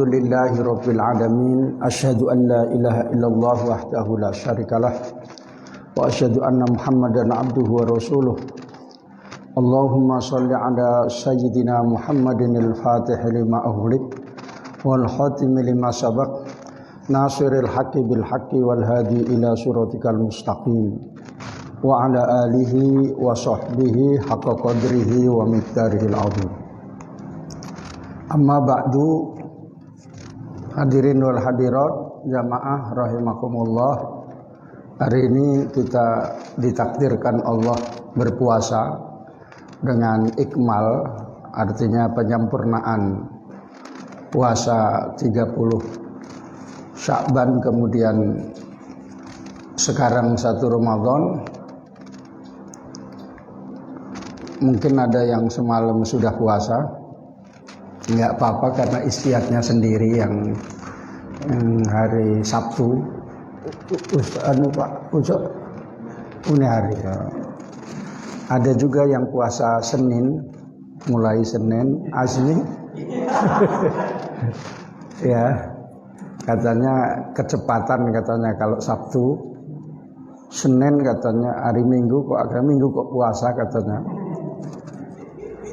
Alhamdulillahi Rabbil Alamin. Asyhadu an la ilaha illallah wahdahu la syarikalah. Wa asyhadu anna Muhammadan abduhu wa rasuluh. Allahumma salli ala Sayyidina Muhammadin al-Fatih lima ughliq wal khatim lima sabaq nasiril haqqi bil haqqi wal hadi ila siratikal mustaqim wa ala alihi wa sahbihi haqqa qadrihi wa miqdarihil azim. Amma ba'du. Hadirin wal hadirat jamaah rahimakumullah. Hari ini kita ditakdirkan Allah berpuasa dengan ikmal, artinya penyempurnaan puasa 30 Sya'ban, kemudian sekarang 1 Ramadan. Mungkin ada yang semalam sudah puasa, enggak apa-apa karena istiadatnya sendiri yang hari Sabtu. Pak Ucok ini hari ya. Ada juga yang puasa Senin, mulai Senin asli. Ya, katanya kecepatan katanya kalau Sabtu, Senin katanya hari Minggu kok agak Minggu kok puasa katanya.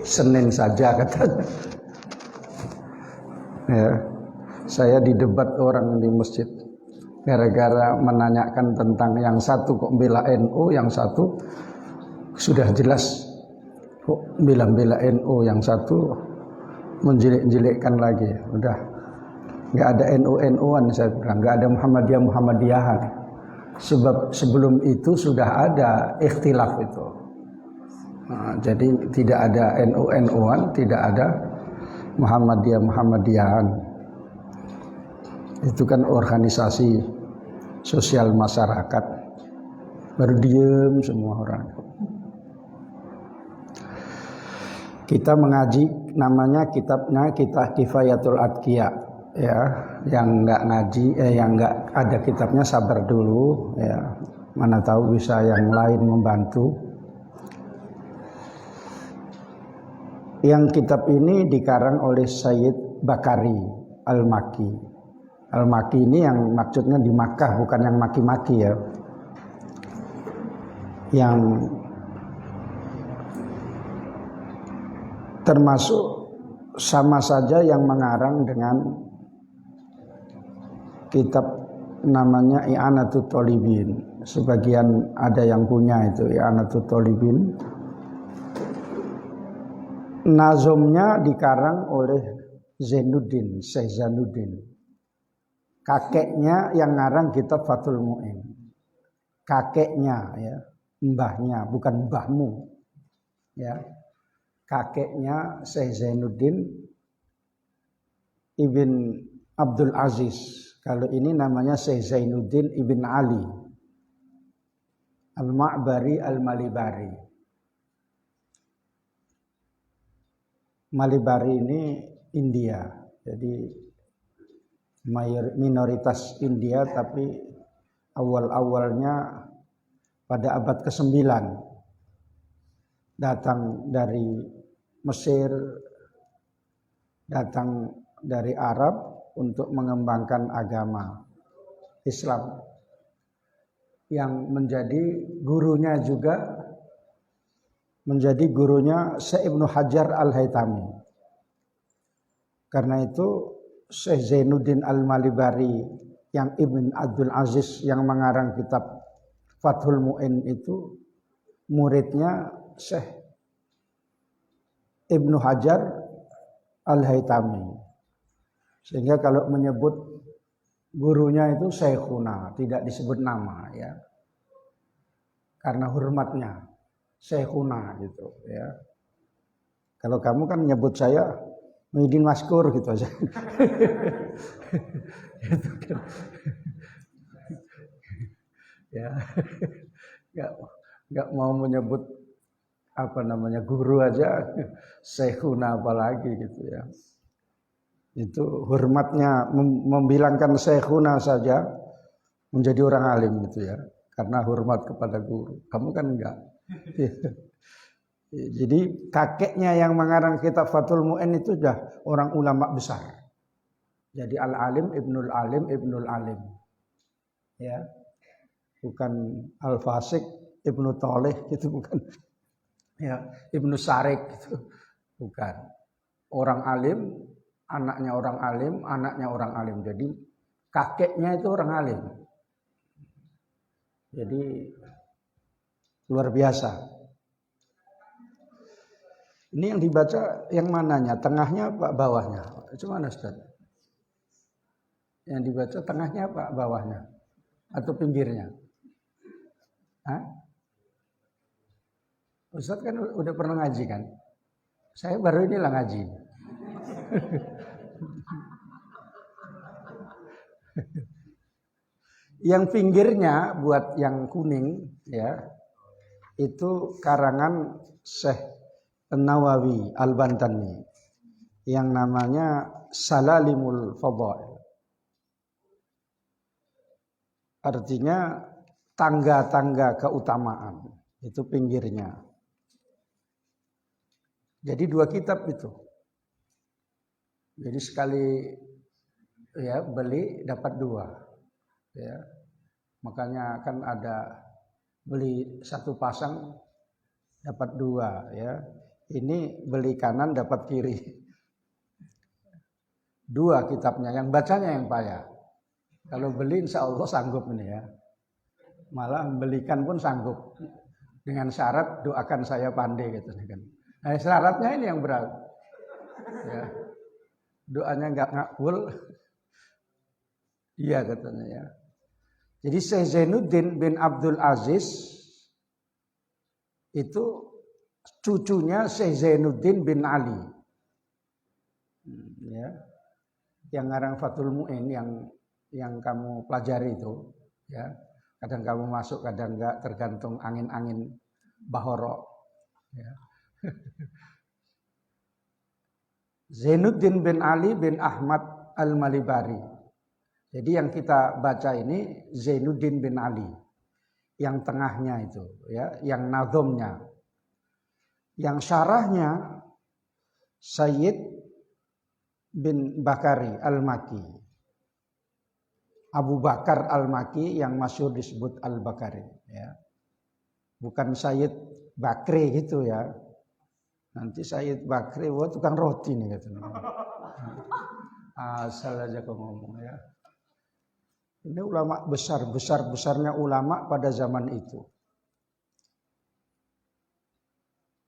Senin saja katanya. Ya, saya didebat orang di masjid gara-gara menanyakan tentang yang satu kok bela NU, yang satu sudah jelas kok bela NU, yang satu menjelek-jelekkan lagi. Udah nggak ada NU-NU-an, saya bilang nggak ada Muhammadiyah-Muhammadiyahan. Sebab sebelum itu sudah ada ikhtilaf itu. Nah, jadi tidak ada NU-NU-an, tidak ada Muhammadiyah-Muhammadiyahan. Itu kan organisasi sosial masyarakat. Baru diem semua orang. Kita mengaji, namanya kitabnya Kitab Kifayatul Adqiya, ya. Yang enggak ngaji, yang enggak ada kitabnya sabar dulu, ya. Mana tahu bisa yang lain membantu. Yang kitab ini dikarang oleh Sayyid Bakari Al-Maki. Al-Maki ini yang maksudnya di Makkah, bukan yang maki-maki ya. Yang termasuk sama saja yang mengarang dengan kitab namanya I'anatut Thalibin. Sebagian ada yang punya itu I'anatut Thalibin. Nazomnya dikarang oleh Zainuddin, Syekh Zainuddin. Kakeknya yang ngarang kitab Fathul Mu'in. Kakeknya ya, mbahnya, bukan mbahmu. Ya. Kakeknya Syekh Zainuddin Ibn Abdul Aziz. Kalau ini namanya Syekh Zainuddin Ibn Ali Al-Ma'bari Al-Malibari. Malibari ini India, jadi minoritas India, tapi awal-awalnya pada abad ke-9 datang dari Mesir, datang dari Arab untuk mengembangkan agama Islam. Yang menjadi gurunya juga menjadi gurunya Syekh Ibnu Hajar Al-Haytami. Karena itu Syekh Zainuddin Al-Malibari yang Ibn Abdul Aziz yang mengarang kitab Fathul Mu'in itu muridnya Syekh Ibnu Hajar Al-Haytami. Sehingga kalau menyebut gurunya itu Syekhuna, tidak disebut nama ya. Karena hormatnya Syekhuna gitu ya. Kalau kamu kan nyebut saya Muhyiddin Maskur gitu aja. Gitu kan. Ya. Enggak mau menyebut apa namanya guru aja Syekhuna apalagi gitu ya. Itu hormatnya membilangkan Syekhuna saja menjadi orang alim gitu ya. Karena hormat kepada guru. Kamu kan enggak. Jadi kakeknya yang mengarang kitab Fathul Mu'in itu sudah orang ulama besar. Jadi al-alim, ibnul alim, ibnul alim. Ya. Bukan al-fasik, ibnu toleh gitu bukan. Ya, ibnu sarik gitu. Bukan. Orang alim, anaknya orang alim, anaknya orang alim. Jadi kakeknya itu orang alim. Jadi luar biasa. Ini yang dibaca yang mananya? Tengahnya apa bawahnya? Gimana Ustaz? Yang dibaca tengahnya apa bawahnya? Atau pinggirnya? Hah? Ustaz kan udah pernah ngaji kan? Saya baru inilah ngaji. Yang pinggirnya buat yang kuning ya, itu karangan Syekh Nawawi Al-Bantani yang namanya Salalimul Fadail. Artinya tangga-tangga keutamaan, itu pinggirnya. Jadi 2 kitab itu. Jadi sekali ya beli dapat 2. Ya. Makanya kan ada beli 1 pasang dapat 2 ya. Ini beli kanan dapat kiri. 2 kitabnya, yang bacanya yang payah. Kalau beli insya Allah sanggup ini ya. Malah belikan pun sanggup. Dengan syarat doakan saya pandai gitu kan. Nah, syaratnya ini yang berat. Ya. Doanya enggak ngabul. Iya katanya ya. Jadi Syekh Zainuddin bin Abdul Aziz itu cucunya Syekh Zainuddin bin Ali. Ya. Yang ngarang Fathul Mu'in yang kamu pelajari itu, ya. Kadang kamu masuk, kadang enggak, tergantung angin-angin bahoro. Ya. Zainuddin bin Ali bin Ahmad Al-Malibari. Jadi yang kita baca ini Zainuddin bin Ali, yang tengahnya itu, ya, yang nazomnya, yang syarahnya Sayyid bin Bakari Al-Maki, Abu Bakar Al-Maki yang masyhur disebut Al-Bakari, ya, bukan Sayyid Bakri gitu ya. Nanti Sayyid Bakri, wah tukang roti nih katanya. Asal aja kau ngomong ya. Ini ulama besarnya ulama pada zaman itu.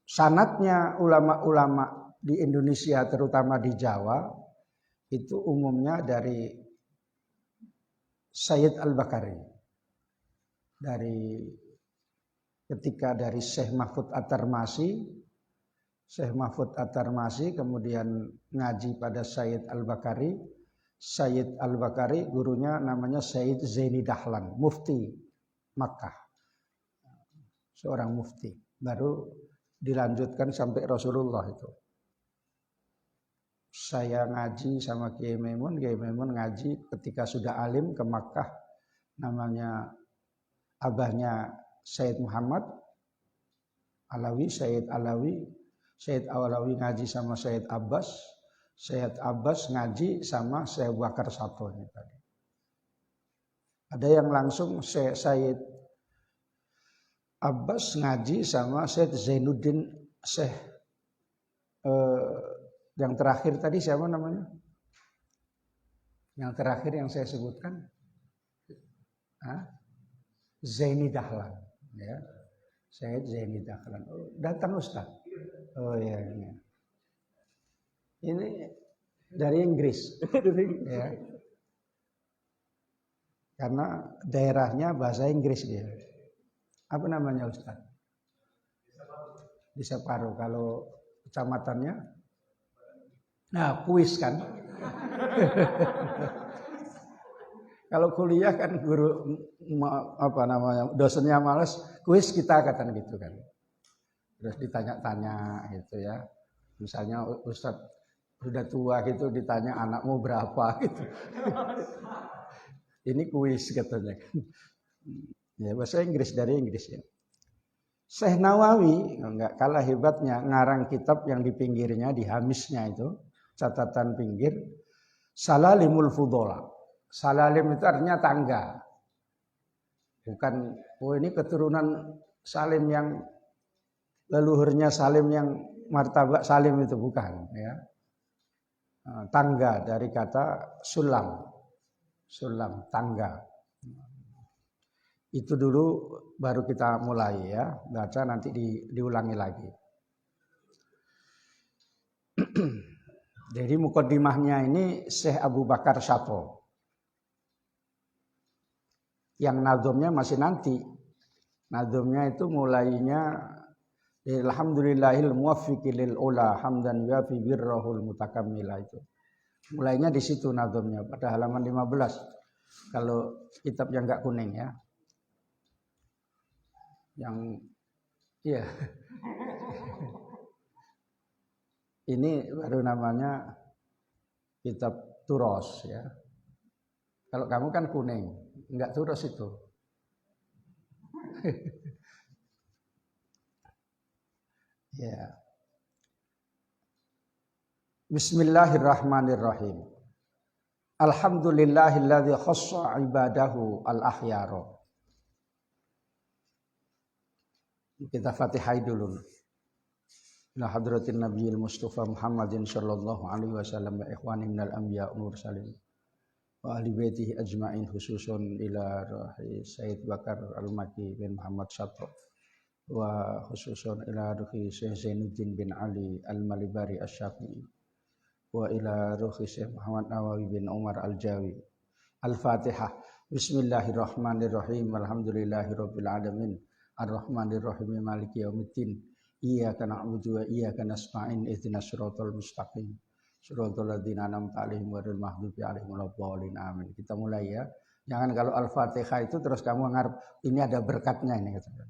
Sanadnya ulama-ulama di Indonesia terutama di Jawa itu umumnya dari Sayyid Al-Bakari. Ketika dari Syekh Mahfud At-Tarmasi kemudian ngaji pada Sayyid Al-Bakari. Sayyid Al-Bakari gurunya namanya Sayyid Zaini Dahlan, mufti Makkah. Seorang mufti. Baru dilanjutkan sampai Rasulullah itu. Saya ngaji sama Kiai Maimun ngaji ketika sudah alim ke Makkah. Namanya abahnya Sayyid Muhammad Alawi, Sayyid Alawi. Sayyid Alawi ngaji sama Sayyid Abbas. Sayyid Abbas ngaji sama Syekh Bakar Sato ini tadi. Ada yang langsung Sayyid Abbas ngaji sama Syekh Zainuddin, yang terakhir tadi siapa namanya? Yang terakhir yang saya sebutkan, Zaini Dahlan, ya. Syekh Zaini Dahlan. Oh, datang Ustaz. Oh ya ini. Ini dari Inggris, ya. Karena daerahnya bahasa Inggris dia. Apa namanya Ustaz? Di Separuh. Kalau kecamatannya, nah kuis kan. Kalau kuliah kan guru dosennya males, kuis kita katakan gitu kan. Terus ditanya-tanya gitu ya. Misalnya Ustaz sudah tua gitu ditanya anakmu berapa gitu. Ini kuis katanya. Ya bahasa Inggris, dari Inggris ya. Syekh Nawawi enggak kalah hebatnya ngarang kitab yang di pinggirnya, di hamisnya itu catatan pinggir Salalimul fudola. Salalim itu artinya tangga. Bukan, oh ini keturunan Salim yang leluhurnya Salim yang martabak Salim itu, bukan ya. Tangga dari kata sulam. Sulam, tangga. Itu dulu baru kita mulai ya, baca nanti diulangi lagi. Jadi mukaddimahnya ini Syekh Abu Bakar Syato. Yang nazomnya masih nanti. Nazomnya itu mulainya alhamdulillahil muwaffiqi lil ula hamdan yafi birrahul mutakammila itu. Mulainya di situ nazomnya pada halaman 15. Kalau kitab yang enggak kuning ya. Yang iya. Ini baru namanya kitab turos ya. Kalau kamu kan kuning, enggak turos itu. Ya. Bismillahirrahmanirrahim. Alhamdulillahilladzi khassa ibadahu al-akhyara. Kita Fatihah dulu. Ila hadratin Nabiyil Mustafa Muhammadin sallallahu alaihi wasallam wa ikhwani minal anbiya wal mursalin wa ahli baitihi ajmain khususun ila ruhi Sayyid Bakar Al-Maki bin Muhammad Syato wa khususun ila ruhi Syekh Zainuddin bin Ali Al-Malibari Asy-Syafi'i wa ila ruhi Syekh Muhammad Nawawi bin Umar Al-Jawi. Al-Fatihah. Bismillahirrahmanirrahim. Alhamdulillahirabbil alamin. Ar-Rahmanir-Rahim Maliki yaumiddin. Iyyaka na'budu wa iyyaka nasta'in. Ihdinas siratal mustaqim. Shiratal ladzina an'amta 'alaihim ghairil maghdubi 'alaihim waladdallin. Amin. Kita mulai ya. Jangan kalau Al-Fatihah itu terus kamu ngarep ini ada berkatnya ini kata.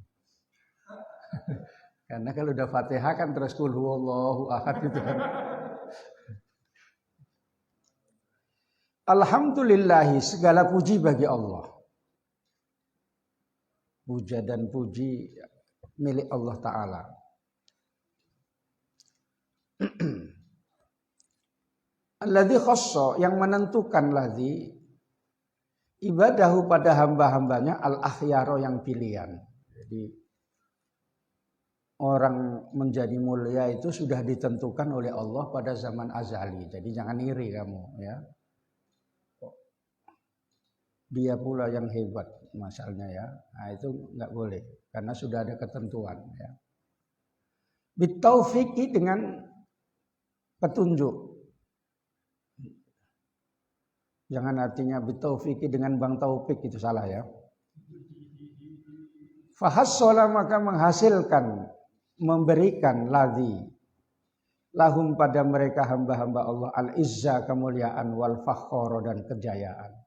Karena kalau udah Fatihah kan terus qul huwallahu ahad gitu kan. Alhamdulillahi, segala puji bagi Allah. Puja dan puji milik Allah Ta'ala. Alladzi khassa, yang menentukan ladzi ibadahu pada hamba-hambanya al-akhyara yang pilihan. Jadi orang menjadi mulia itu sudah ditentukan oleh Allah pada zaman azali. Jadi jangan iri kamu ya. Dia pula yang hebat masalahnya ya. Nah itu enggak boleh karena sudah ada ketentuan ya. Bitaufiqi, dengan petunjuk. Jangan artinya bitaufiqi dengan Bang Taufik, itu salah ya. Fahassala, maka menghasilkan, memberikan ladzi lahum pada mereka hamba-hamba Allah al-izza, kemuliaan, wal fakhara, dan kejayaan.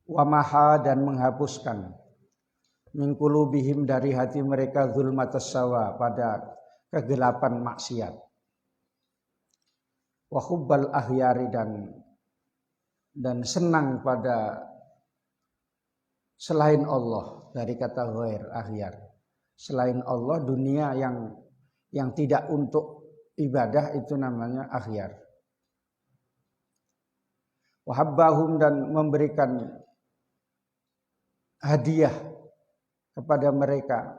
Wa maha, dan menghapuskan min qulubihim, dari hati mereka, zulmatas sawa, pada kegelapan maksiat. Wa hubbal akhyari, dan senang pada selain Allah, dari kata ghair, akhyar. Selain Allah, dunia yang tidak untuk ibadah itu namanya akhyar. Wa habbahum, dan memberikan hadiah kepada mereka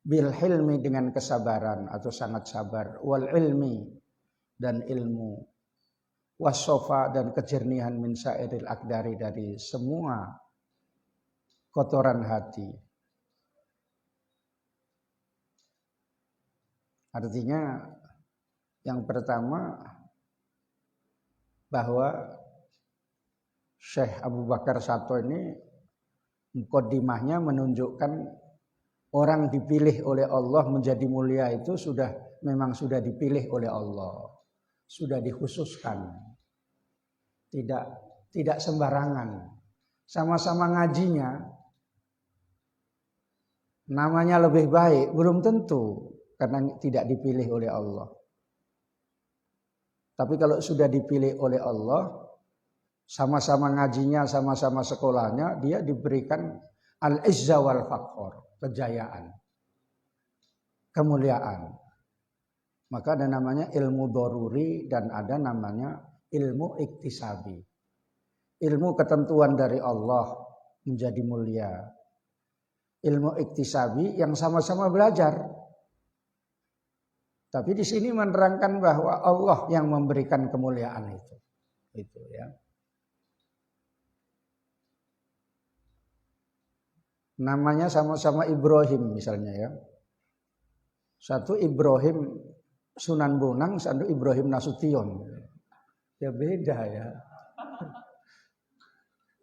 bil hilmi, dengan kesabaran atau sangat sabar, wal ilmi, dan ilmu, wasofa, dan kejernihan, min sa'iril akdari, dari semua kotoran hati. Artinya yang pertama bahwa Syekh Abu Bakar Syato ini mukaddimahnya menunjukkan orang dipilih oleh Allah menjadi mulia itu memang sudah dipilih oleh Allah. Sudah dikhususkan, tidak sembarangan. Sama-sama ngajinya, namanya lebih baik, belum tentu karena tidak dipilih oleh Allah. Tapi kalau sudah dipilih oleh Allah, sama-sama ngajinya, sama-sama sekolahnya, dia diberikan al-izza wal fakhor, kejayaan, kemuliaan. Maka ada namanya ilmu doruri dan ada namanya ilmu iktisabi. Ilmu ketentuan dari Allah menjadi mulia. Ilmu iktisabi yang sama-sama belajar. Tapi di sini menerangkan bahwa Allah yang memberikan kemuliaan itu. Itu ya. Namanya sama-sama Ibrahim misalnya ya. Satu Ibrahim Sunan Bonang, satu Ibrahim Nasution. Ya beda ya.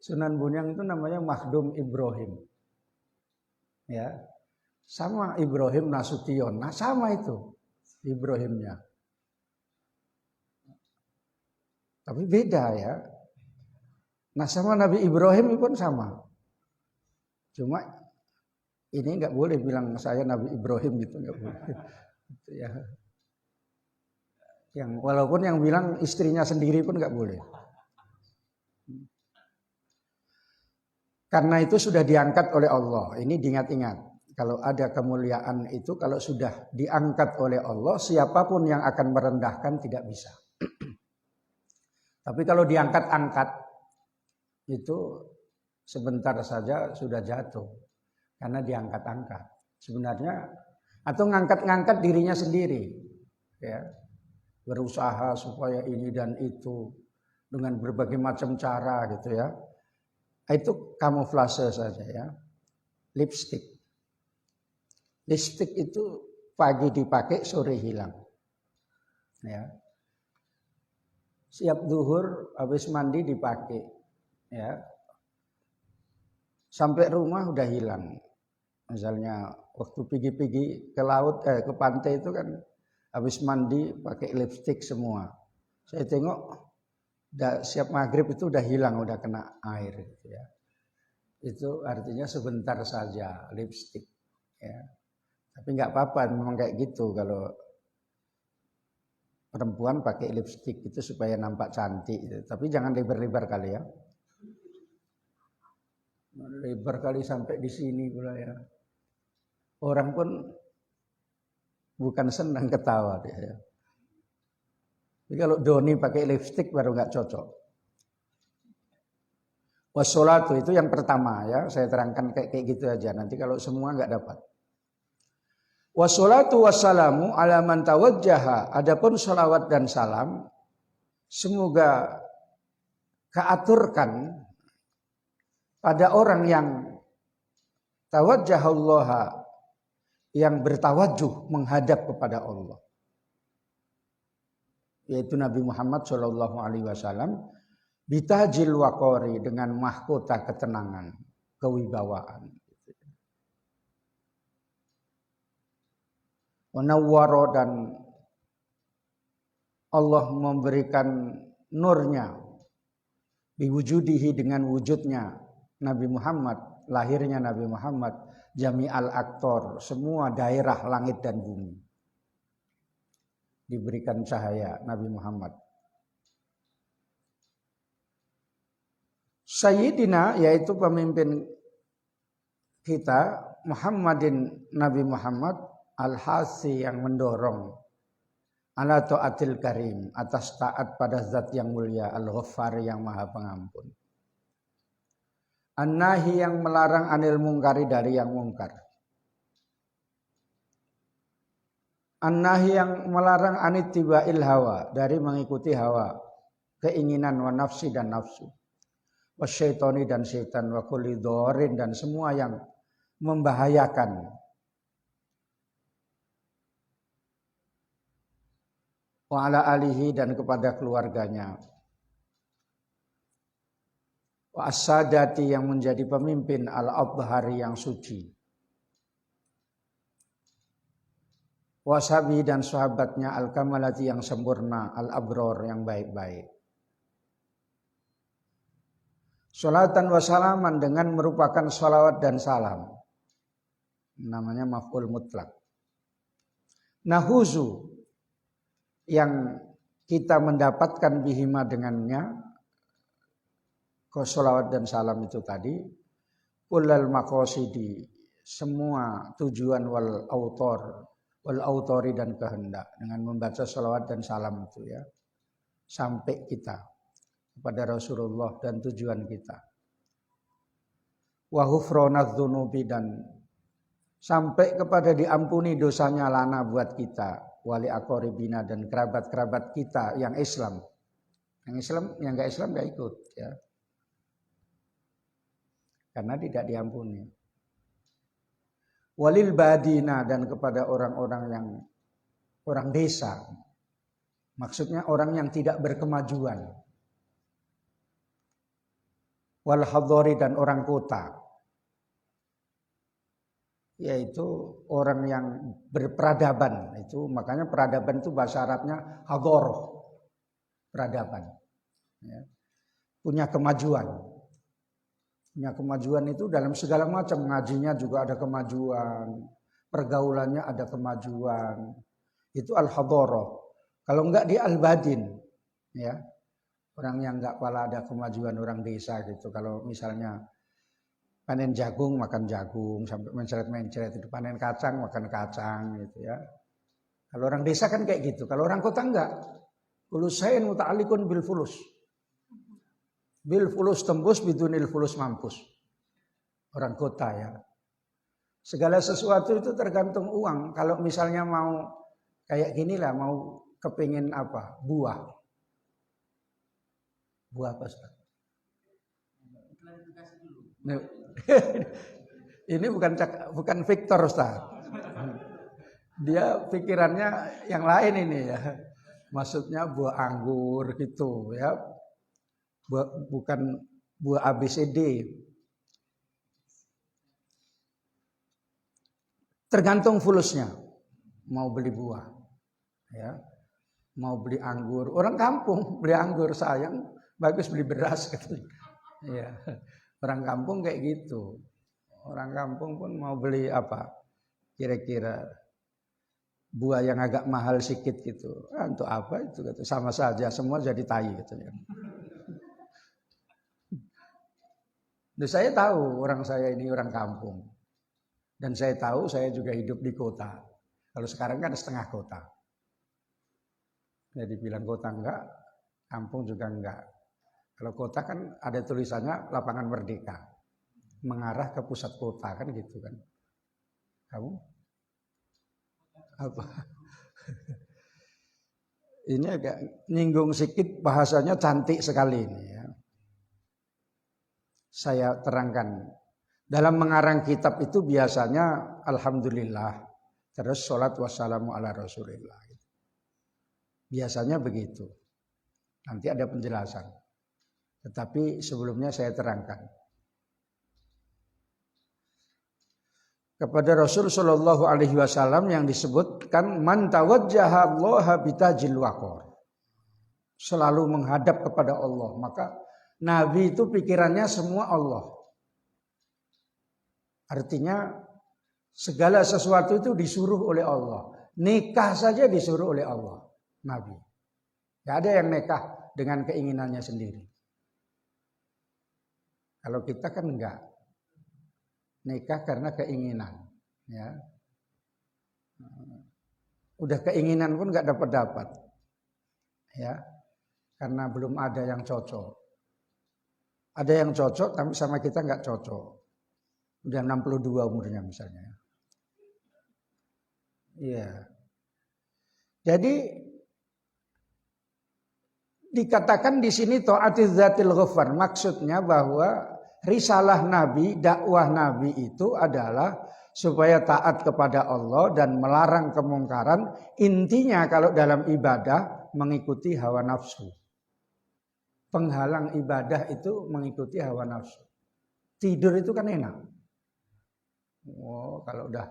Sunan Bonang itu namanya Makhdum Ibrahim. Ya. Sama Ibrahim Nasution. Nah, sama itu Ibrahimnya. Tapi beda ya. Nah, sama Nabi Ibrahim pun sama. Cuma ini nggak boleh bilang saya Nabi Ibrahim gitu, nggak boleh. Gitu ya. Yang walaupun yang bilang istrinya sendiri pun nggak boleh. Karena itu sudah diangkat oleh Allah. Ini diingat-ingat. Kalau ada kemuliaan itu, kalau sudah diangkat oleh Allah, siapapun yang akan merendahkan tidak bisa. Tapi kalau diangkat-angkat, itu sebentar saja sudah jatuh. Karena diangkat-angkat. Sebenarnya, atau ngangkat-ngangkat dirinya sendiri. Ya, berusaha supaya ini dan itu. Dengan berbagai macam cara gitu ya. Itu kamuflase saja ya. Lipstick. Lipstick itu pagi dipakai, sore hilang. Ya. Siap duhur, habis mandi dipakai. Ya. Sampai rumah udah hilang. Misalnya waktu pergi-pergi ke laut, ke pantai itu kan habis mandi pakai lipstick semua. Saya tengok udah siap maghrib itu udah hilang, udah kena air gitu ya. Itu artinya sebentar saja lipstick ya. Tapi nggak apa-apa memang kayak gitu kalau perempuan pakai lipstick itu supaya nampak cantik gitu. Tapi jangan lebar-lebar kali ya. Lebar kali sampai di sini pula ya. Orang pun bukan senang ketawa dia ya. Jadi kalau Doni pakai lipstick baru nggak cocok. Wassolatu itu yang pertama ya, saya terangkan kayak gitu aja. Nanti kalau semua nggak dapat. Wassolatu wassalamu ala man tawajjaha. Adapun sholawat dan salam semoga keaturkan pada orang yang tawajjahallaha, yang bertawajuh menghadap kepada Allah. Yaitu Nabi Muhammad SAW bitajil waqori, dengan mahkota ketenangan, kewibawaan. Wanawwaro, dan Allah memberikan nurnya biwujudihi, dengan wujudnya Nabi Muhammad, lahirnya Nabi Muhammad, jami'al aktor, semua daerah langit dan bumi diberikan cahaya Nabi Muhammad. Sayyidina, yaitu pemimpin kita, Muhammadin, Nabi Muhammad, al-hasi, yang mendorong, ala ta'atil karim, atas taat pada zat yang mulia, al-ghaffar, yang maha pengampun, an-nahi, yang melarang, anil mungkari, dari yang mungkar, an-nahi, yang melarang, anittibail hawa, dari mengikuti hawa, keinginan, wa nafsi, dan nafsu, wasyaitoni, dan syaitan, wa kulli dhorin, dan semua yang membahayakan, wa ala alihi, dan kepada keluarganya, wa as-sadati, yang menjadi pemimpin, al-abhari, yang suci, wa ashabi, dan sahabatnya, al-kamalati, yang sempurna, al-abror, yang baik-baik. Salatan wa salaman, dengan merupakan salawat dan salam, namanya maf'ul mutlak. Nahuzu, yang kita mendapatkan bihima, dengannya, salawat dan salam itu tadi, kullal maqasidi, semua tujuan, wal autor, wal autori dan kehendak, dengan membaca salawat dan salam itu ya, sampai kita kepada Rasulullah dan tujuan kita. Wa ghufranadz dzunubi, dan sampai kepada diampuni dosanya lana buat kita, wali aqoribina, dan kerabat-kerabat kita yang Islam. Yang Islam, yang enggak Islam enggak ikut ya. Karena tidak diampuni. Walil badina, dan kepada orang-orang yang orang desa. Maksudnya orang yang tidak berkemajuan. Wal hadhari, dan orang kota. Yaitu orang yang berperadaban. Itu makanya peradaban itu bahasa Arabnya hadhoroh. Peradaban. Ya. Punya kemajuan. Punya kemajuan itu dalam segala macam, ngajinya juga ada kemajuan, pergaulannya ada kemajuan. Itu al-hadharah. Kalau enggak dia al-badin, ya. Orang yang enggak pala ada kemajuan, orang desa gitu. Kalau misalnya panen jagung makan jagung sampai mencret-mencret, itu panen kacang makan kacang gitu ya. Kalau orang desa kan kayak gitu. Kalau orang kota enggak. Kullu syai'in muta'alliqun bil fulus. Bil fulus tembus, bidunil fulus mampus. Orang kota ya. Segala sesuatu itu tergantung uang. Kalau misalnya mau kayak gini lah, mau kepingin apa? Buah. Buah apa Ustaz? Ini bukan Victor Ustaz. Dia pikirannya yang lain ini ya. Maksudnya buah anggur gitu ya. Bukan buah ABCD. Tergantung fulusnya. Mau beli buah, ya, mau beli anggur. Orang kampung beli anggur, sayang, bagus beli beras gitu. Ya, orang kampung kayak gitu. Orang kampung pun mau beli apa? Kira-kira buah yang agak mahal sedikit gitu. Untuk apa itu? Gitu. Sama saja, semua jadi tai gitu ya. Dan saya tahu orang saya ini orang kampung. Dan saya tahu saya juga hidup di kota. Kalau sekarang kan setengah kota. Jadi bilang kota enggak, kampung juga enggak. Kalau kota kan ada tulisannya Lapangan Merdeka. Mengarah ke pusat kota kan gitu kan. Kamu? Apa? Ini agak nyinggung sedikit, bahasanya cantik sekali ini ya. Saya terangkan. Dalam mengarang kitab itu biasanya alhamdulillah, terus sholatu wassalamu ala rasulillah. Biasanya begitu. Nanti ada penjelasan. Tetapi sebelumnya saya terangkan. Kepada Rasul sallallahu alaihi wasallam yang disebutkan man tawajjaha Allah bitajil waqar. Selalu menghadap kepada Allah, maka Nabi itu pikirannya semua Allah. Artinya segala sesuatu itu disuruh oleh Allah. Nikah saja disuruh oleh Allah. Nabi. Tidak ada yang nikah dengan keinginannya sendiri. Kalau kita kan enggak. Nikah karena keinginan. Ya. Udah keinginan pun enggak dapat-dapat. Ya. Karena belum ada yang cocok. Ada yang cocok tapi sama kita enggak cocok. Udah 62 umurnya misalnya. Iya. Jadi dikatakan di sini ta'atiz zatil ghaffar, maksudnya bahwa risalah Nabi, dakwah Nabi itu adalah supaya taat kepada Allah dan melarang kemungkaran. Intinya kalau dalam ibadah mengikuti hawa nafsu. Penghalang ibadah itu mengikuti hawa nafsu. Tidur itu kan enak. Oh, kalau udah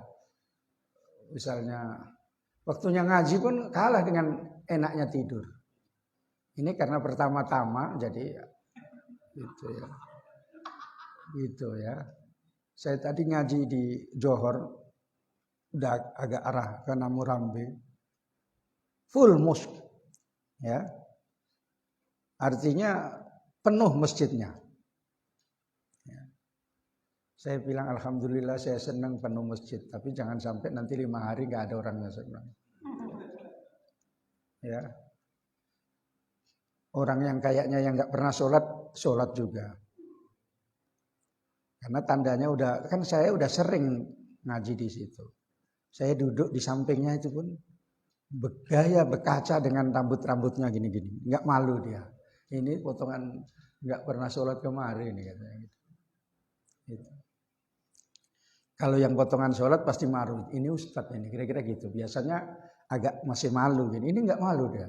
misalnya waktunya ngaji pun kalah dengan enaknya tidur. Ini karena pertama-tama jadi gitu ya. Gitu ya. Saya tadi ngaji di Johor, udah agak arah ke Namurambe. Full mosque. Ya. Artinya penuh masjidnya. Ya. Saya bilang alhamdulillah saya senang penuh masjid, tapi jangan sampai nanti 5 hari nggak ada orangnya, saya bilang. Ya, orang yang kayaknya yang nggak pernah sholat juga. Karena tandanya kan saya udah sering ngaji di situ. Saya duduk di sampingnya itu pun bergaya berkaca dengan rambut-rambutnya gini-gini, nggak malu dia. Ini potongan nggak pernah sholat kemarin katanya gitu. Gitu. Kalau yang potongan sholat pasti malu. Ini ustadz ini kira-kira gitu. Biasanya agak masih malu gini. Ini nggak malu dia.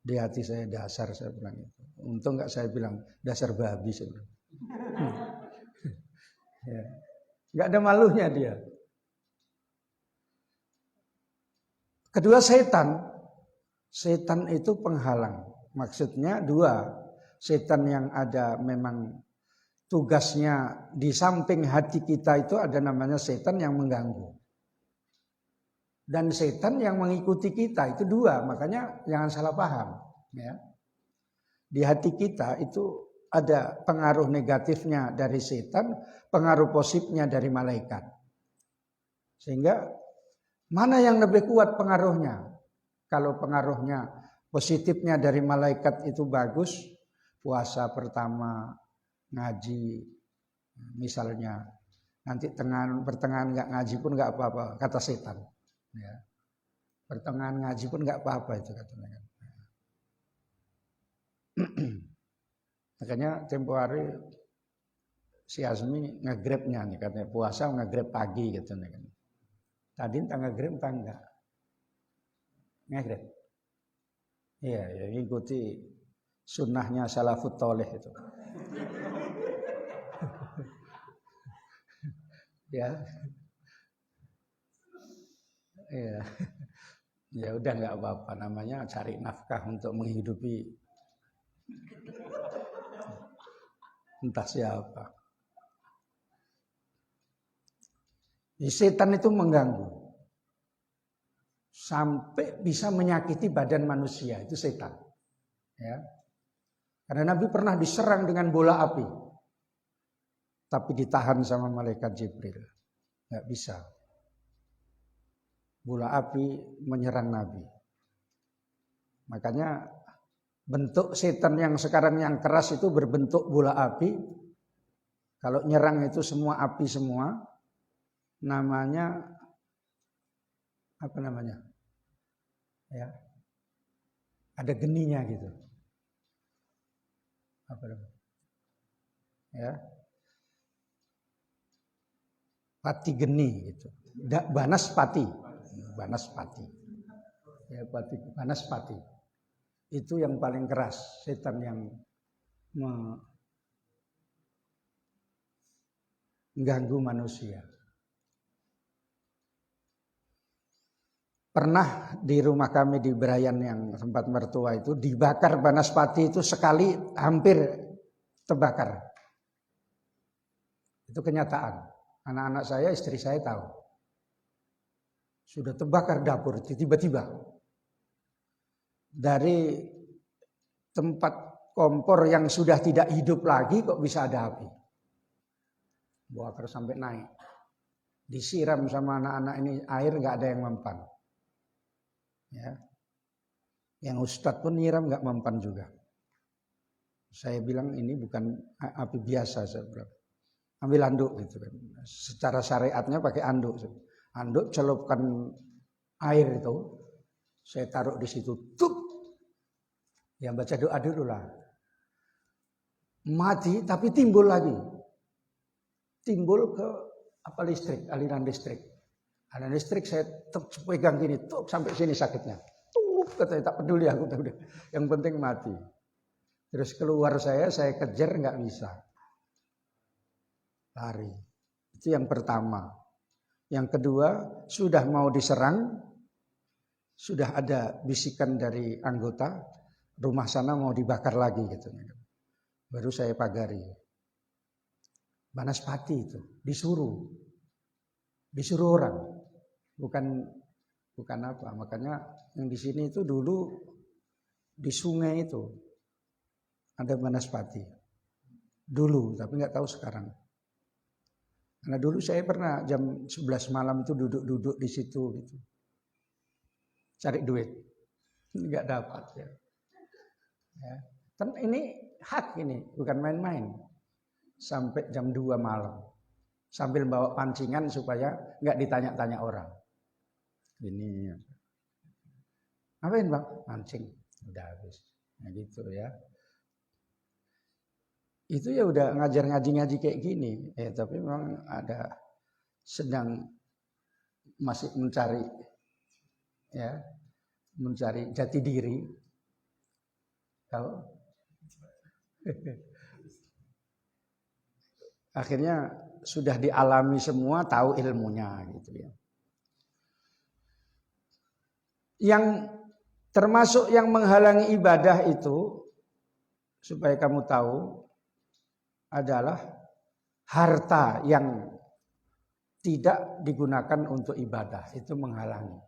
Di hati saya dasar saya bilang itu. Untung nggak saya bilang dasar babi saya bilang. Ya. Nggak ada malunya dia. Kedua setan. Setan itu penghalang. Maksudnya dua. Setan yang ada memang tugasnya di samping hati kita itu ada namanya setan yang mengganggu. Dan setan yang mengikuti kita itu dua. Makanya jangan salah paham. Ya. Di hati kita itu ada pengaruh negatifnya dari setan, pengaruh positifnya dari malaikat. Sehingga mana yang lebih kuat pengaruhnya? Kalau pengaruhnya positifnya dari malaikat itu bagus, puasa pertama, ngaji, misalnya. Nanti pertengahan nggak ngaji pun nggak apa-apa, kata setan. Ya. Pertengahan ngaji pun nggak apa-apa itu katanya. Makanya tempo hari si Azmi nge-grabnya nih katanya puasa nge-grab pagi gitu nih kan. Tadi entah nge-grab entah enggak. Nge-grab. Iya, ya ikuti sunnahnya salafut tholeh itu. Ya. Iya. Ya udah nggak apa-apa, namanya cari nafkah untuk menghidupi entah siapa. Setan itu mengganggu sampai bisa menyakiti badan manusia, itu setan. Ya. Karena Nabi pernah diserang dengan bola api, tapi ditahan sama malaikat Jibril, nggak bisa. Bola api menyerang Nabi. Makanya bentuk setan yang sekarang yang keras itu berbentuk bola api. Kalau nyerang itu semua api semua. Namanya apa namanya? Ya. Ada geninya gitu. Apa namanya? Ya. Pati geni gitu. Banaspati. Banaspati. Ya, Banaspati. Itu yang paling keras, setan yang mengganggu manusia. Pernah di rumah kami di Berayan yang tempat mertua itu dibakar Banaspati itu sekali hampir terbakar. Itu kenyataan. Anak-anak saya, istri saya tahu. Sudah terbakar dapur tiba-tiba. Dari tempat kompor yang sudah tidak hidup lagi kok bisa ada api. Bakar sampai naik. Disiram sama anak-anak ini air nggak ada yang mempan. Ya. Yang ustadz pun nyiram nggak mempan juga. Saya bilang ini bukan api biasa, saya bilang. Ambil anduk gitu kan. Secara syariatnya pakai anduk. Anduk celupkan air itu, saya taruh di situ. Tup. Ya baca doa dulu lah. Mati tapi timbul lagi. Timbul ke listrik, aliran listrik. Aliran listrik saya pegang gini, tuh sampai sini sakitnya. Tuh katanya tak peduli aku udah. Yang penting mati. Terus keluar saya kejar nggak bisa. Lari. Itu yang pertama. Yang kedua, sudah mau diserang, sudah ada bisikan dari anggota, rumah sana mau dibakar lagi gitu. Baru saya pagari. Banaspati itu disuruh orang, bukan apa. Makanya yang di sini itu dulu di sungai itu ada Banaspati. Dulu, tapi nggak tahu sekarang. Karena dulu saya pernah jam 11 malam itu duduk-duduk di situ gitu. Cari duit. Nggak dapat ya. Ya. Kan ini hak ini, bukan main-main. Sampai jam 2 malam. Sambil bawa pancingan supaya nggak ditanya-tanya orang. Ini. Ngapain bang? Mancing. Udah habis. Nah gitu ya. Itu ya udah ngaji kayak gini. Tapi memang ada sedang masih mencari ya, mencari jati diri. Tahu? Akhirnya sudah dialami semua, tahu ilmunya gitu ya. Yang termasuk yang menghalangi ibadah itu, supaya kamu tahu, adalah harta yang tidak digunakan untuk ibadah. Itu menghalangi.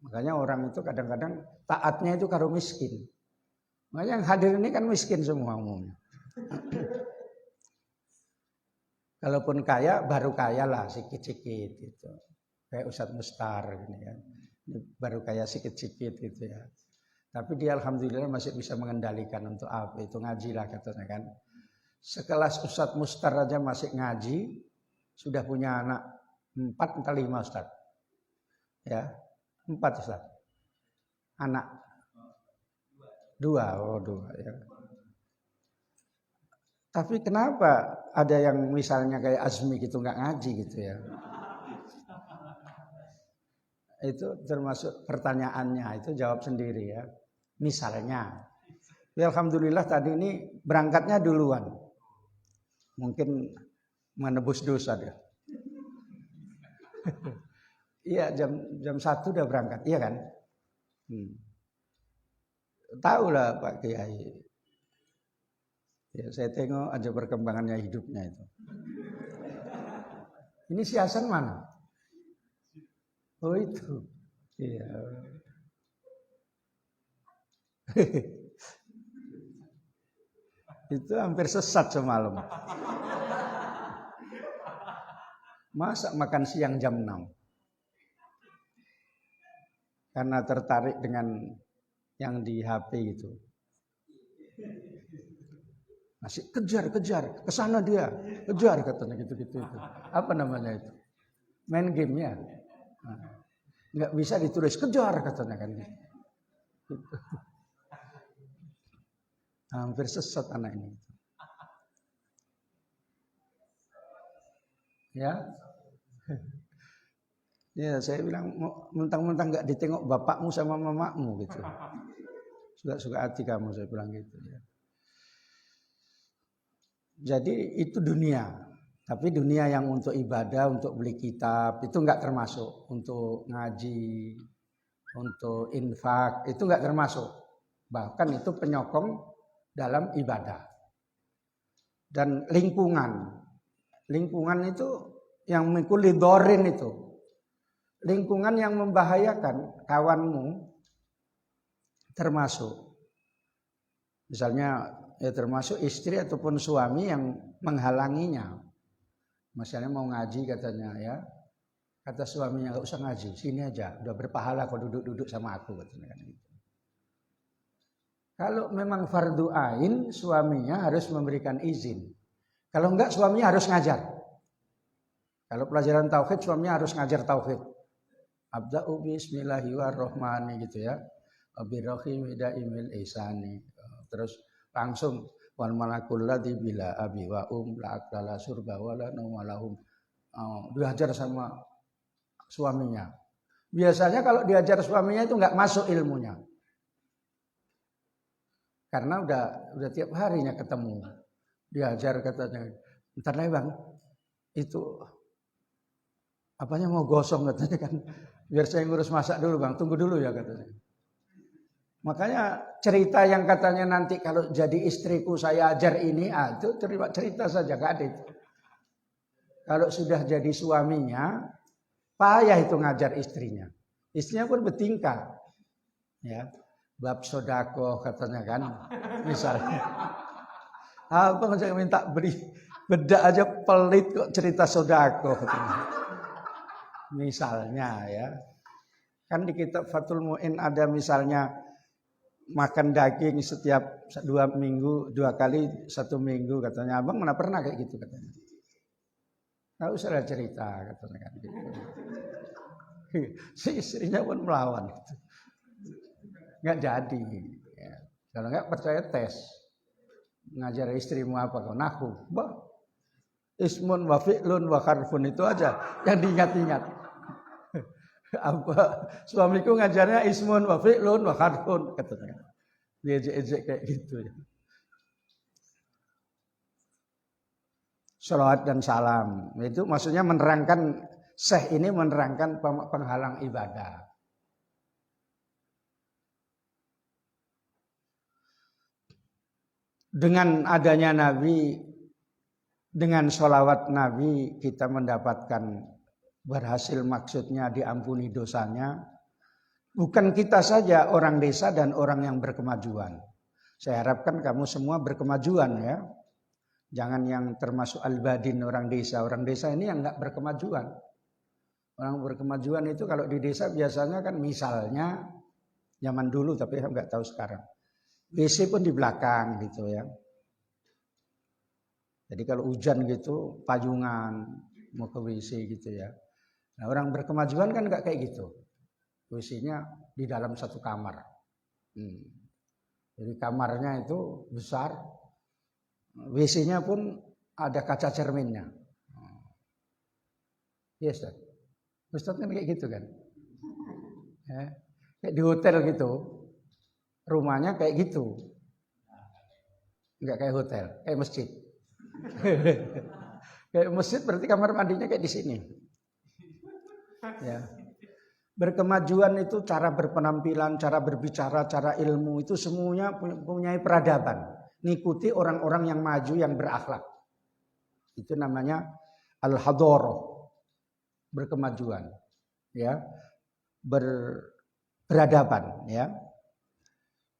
Makanya orang itu kadang-kadang taatnya itu karo miskin. Makanya yang hadir ini kan miskin semua umumnya. Kalaupun kaya, baru kaya lah sikit-sikit gitu. Kayak Ustadz Mustar gini kan. Baru kaya sikit-sikit gitu ya. Tapi dia alhamdulillah masih bisa mengendalikan untuk apa itu ngaji lah katanya kan. Sekelas Ustadz Mustar aja masih ngaji, sudah punya anak 4 atau 5 Ustadz. Ya, 4 Ustadz. Anak 2, oh 2 ya. Tapi kenapa ada yang misalnya kayak Azmi gitu nggak ngaji gitu ya? Itu termasuk pertanyaannya, itu jawab sendiri ya. Misalnya, ya alhamdulillah tadi ini berangkatnya duluan. Mungkin menebus dosa dia. Iya jam 1 udah berangkat, iya kan? Tahu lah Pak Kiai. Ya, saya tengok aja perkembangannya hidupnya itu. Ini si Hasan mana? Oh itu. Iya. Itu hampir sesat semalam. Masa makan siang jam 6? Karena tertarik dengan yang di HP itu. Masih kejar, ke sana dia, kejar katanya gitu-gitu itu. Apa namanya itu? Main game ya. Nggak bisa ditulis kejar katanya kan. Gitu. Hampir sesat anak ini. Ya. Ya saya bilang mentang-mentang nggak ditengok bapakmu sama mamamu gitu. Suka-suka hati kamu saya bilang gitu ya. Jadi itu dunia, tapi dunia yang untuk ibadah, untuk beli kitab itu nggak termasuk, untuk ngaji, untuk infak itu nggak termasuk. Bahkan itu penyokong dalam ibadah. Dan lingkungan itu yang mikul lidorin itu, lingkungan yang membahayakan kawanmu termasuk. Misalnya ya termasuk istri ataupun suami yang menghalanginya. Misalnya mau ngaji katanya ya, kata suaminya nggak usah ngaji, sini aja, udah berpahala kau duduk-duduk sama aku katanya kan gitu. Kalau memang fardu ain, suaminya harus memberikan izin. Kalau enggak, suaminya harus ngajar. Kalau pelajaran tauhid, suaminya harus ngajar tauhid. Abda'u bismillahirrahmanirrahim gitu ya. Abirrahim daimil ihsani. Terus langsung wal malakul ladzi bila abi wa la aqlala surba wala nawalahum. Diajar sama suaminya. Biasanya kalau diajar suaminya itu enggak masuk ilmunya. Karena udah tiap harinya ketemu. Diajar katanya, "Bentar lagi Bang. Itu apanya mau gosong," katanya kan. "Biar saya ngurus masak dulu Bang, tunggu dulu ya," katanya. Makanya cerita yang katanya nanti kalau jadi istriku saya ajar ini, itu cerita saja, gak ada itu. Kalau sudah jadi suaminya, payah itu ngajar istrinya. Istrinya pun bertingkah. Ya, bab sodako katanya kan, misalnya. Abang aja minta beri bedak aja pelit kok cerita sodako. Misalnya ya, kan di kitab Fathul Mu'in ada misalnya makan daging setiap 2 minggu, 2 kali 1 minggu katanya. Abang mana pernah kayak gitu katanya. Nggak usah lah cerita katanya kan gitu. Si istrinya pun melawan gitu. Nggak jadi. Ya. Kalau nggak percaya tes. Ngajar istrimu apa kau? Nahu. Bah. Ismun wa fi'lun wa harfun itu aja yang diingat-ingat. Apa suamiku ngajarnya ismun wa fi'lun wa harfun katanya. Dia ejek-ejek kayak gitu ya. Salawat dan salam itu maksudnya menerangkan syekh ini menerangkan penghalang ibadah. Dengan adanya Nabi, dengan sholawat Nabi kita mendapatkan berhasil maksudnya diampuni dosanya. Bukan kita saja orang desa dan orang yang berkemajuan. Saya harapkan kamu semua berkemajuan ya. Jangan yang termasuk al-badin orang desa. Orang desa ini yang nggak berkemajuan. Orang berkemajuan itu kalau di desa biasanya kan misalnya zaman dulu tapi saya nggak tahu sekarang. WC pun di belakang gitu ya. Jadi kalau hujan gitu payungan mau ke WC gitu ya. Nah orang berkemajuan kan nggak kayak gitu. WC-nya di dalam satu kamar. Jadi kamarnya itu besar. WC-nya pun ada kaca cerminnya. Yes, Ustaz kan kayak gitu kan. Ya. Kayak di hotel gitu. Rumahnya kayak gitu. Enggak kayak hotel, kayak masjid. Kayak masjid berarti kamar mandinya kayak di sini. Ya. Berkemajuan itu cara berpenampilan, cara berbicara, cara ilmu itu semuanya punya peradaban. Ngikuti orang-orang yang maju yang berakhlak. Itu namanya al-hadharah. Berkemajuan. Ya. Beradaban, ya.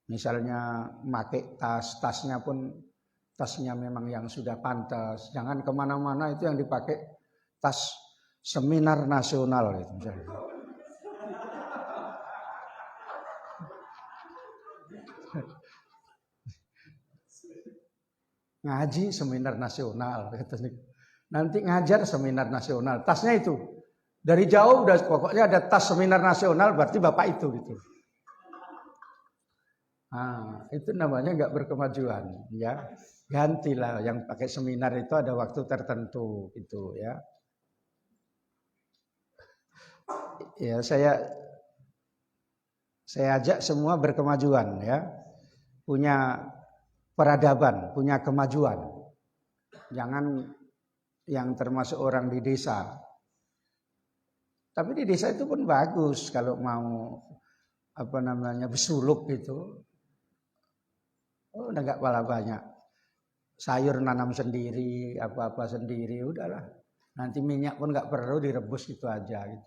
Misalnya pakai tasnya pun tasnya memang yang sudah pantas. Jangan kemana-mana itu yang dipakai tas seminar nasional itu misalnya. Ngaji seminar nasional. Nanti ngajar seminar nasional. Tasnya itu dari jauh udah pokoknya ada tas seminar nasional berarti bapak itu gitu. Nah, itu namanya nggak berkemajuan, ya. Gantilah yang pakai seminar itu ada waktu tertentu, gitu ya. Ya saya ajak semua berkemajuan, ya. Punya peradaban, punya kemajuan. Jangan yang termasuk orang di desa. Tapi di desa itu pun bagus kalau mau bersuluk gitu. Oh, udah nggak pala banyak. Sayur nanam sendiri, apa-apa sendiri, udahlah. Nanti minyak pun nggak perlu direbus gitu aja. Gitu.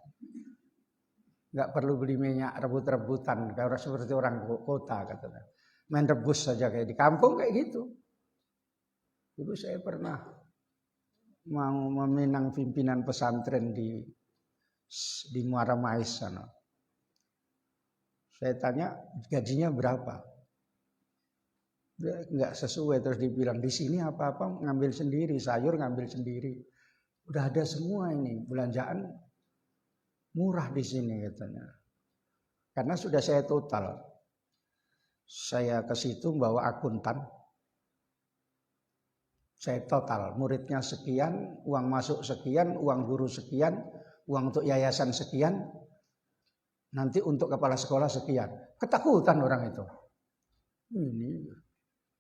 Nggak perlu beli minyak rebut-rebutan, kayak seperti orang kota katanya. Main rebus saja kayak di kampung kayak gitu. Dulu saya pernah mau meminang pimpinan pesantren di Muara Mais sana. Saya tanya gajinya berapa? Nggak sesuai terus dibilang di sini apa-apa ngambil sendiri, sayur ngambil sendiri. Udah ada semua ini, belanjaan murah di sini katanya. Karena sudah saya total. Saya ke situ bawa akuntan. Saya total, muridnya sekian, uang masuk sekian, uang guru sekian, uang untuk yayasan sekian, nanti untuk kepala sekolah sekian. Ketakutan orang itu. Ini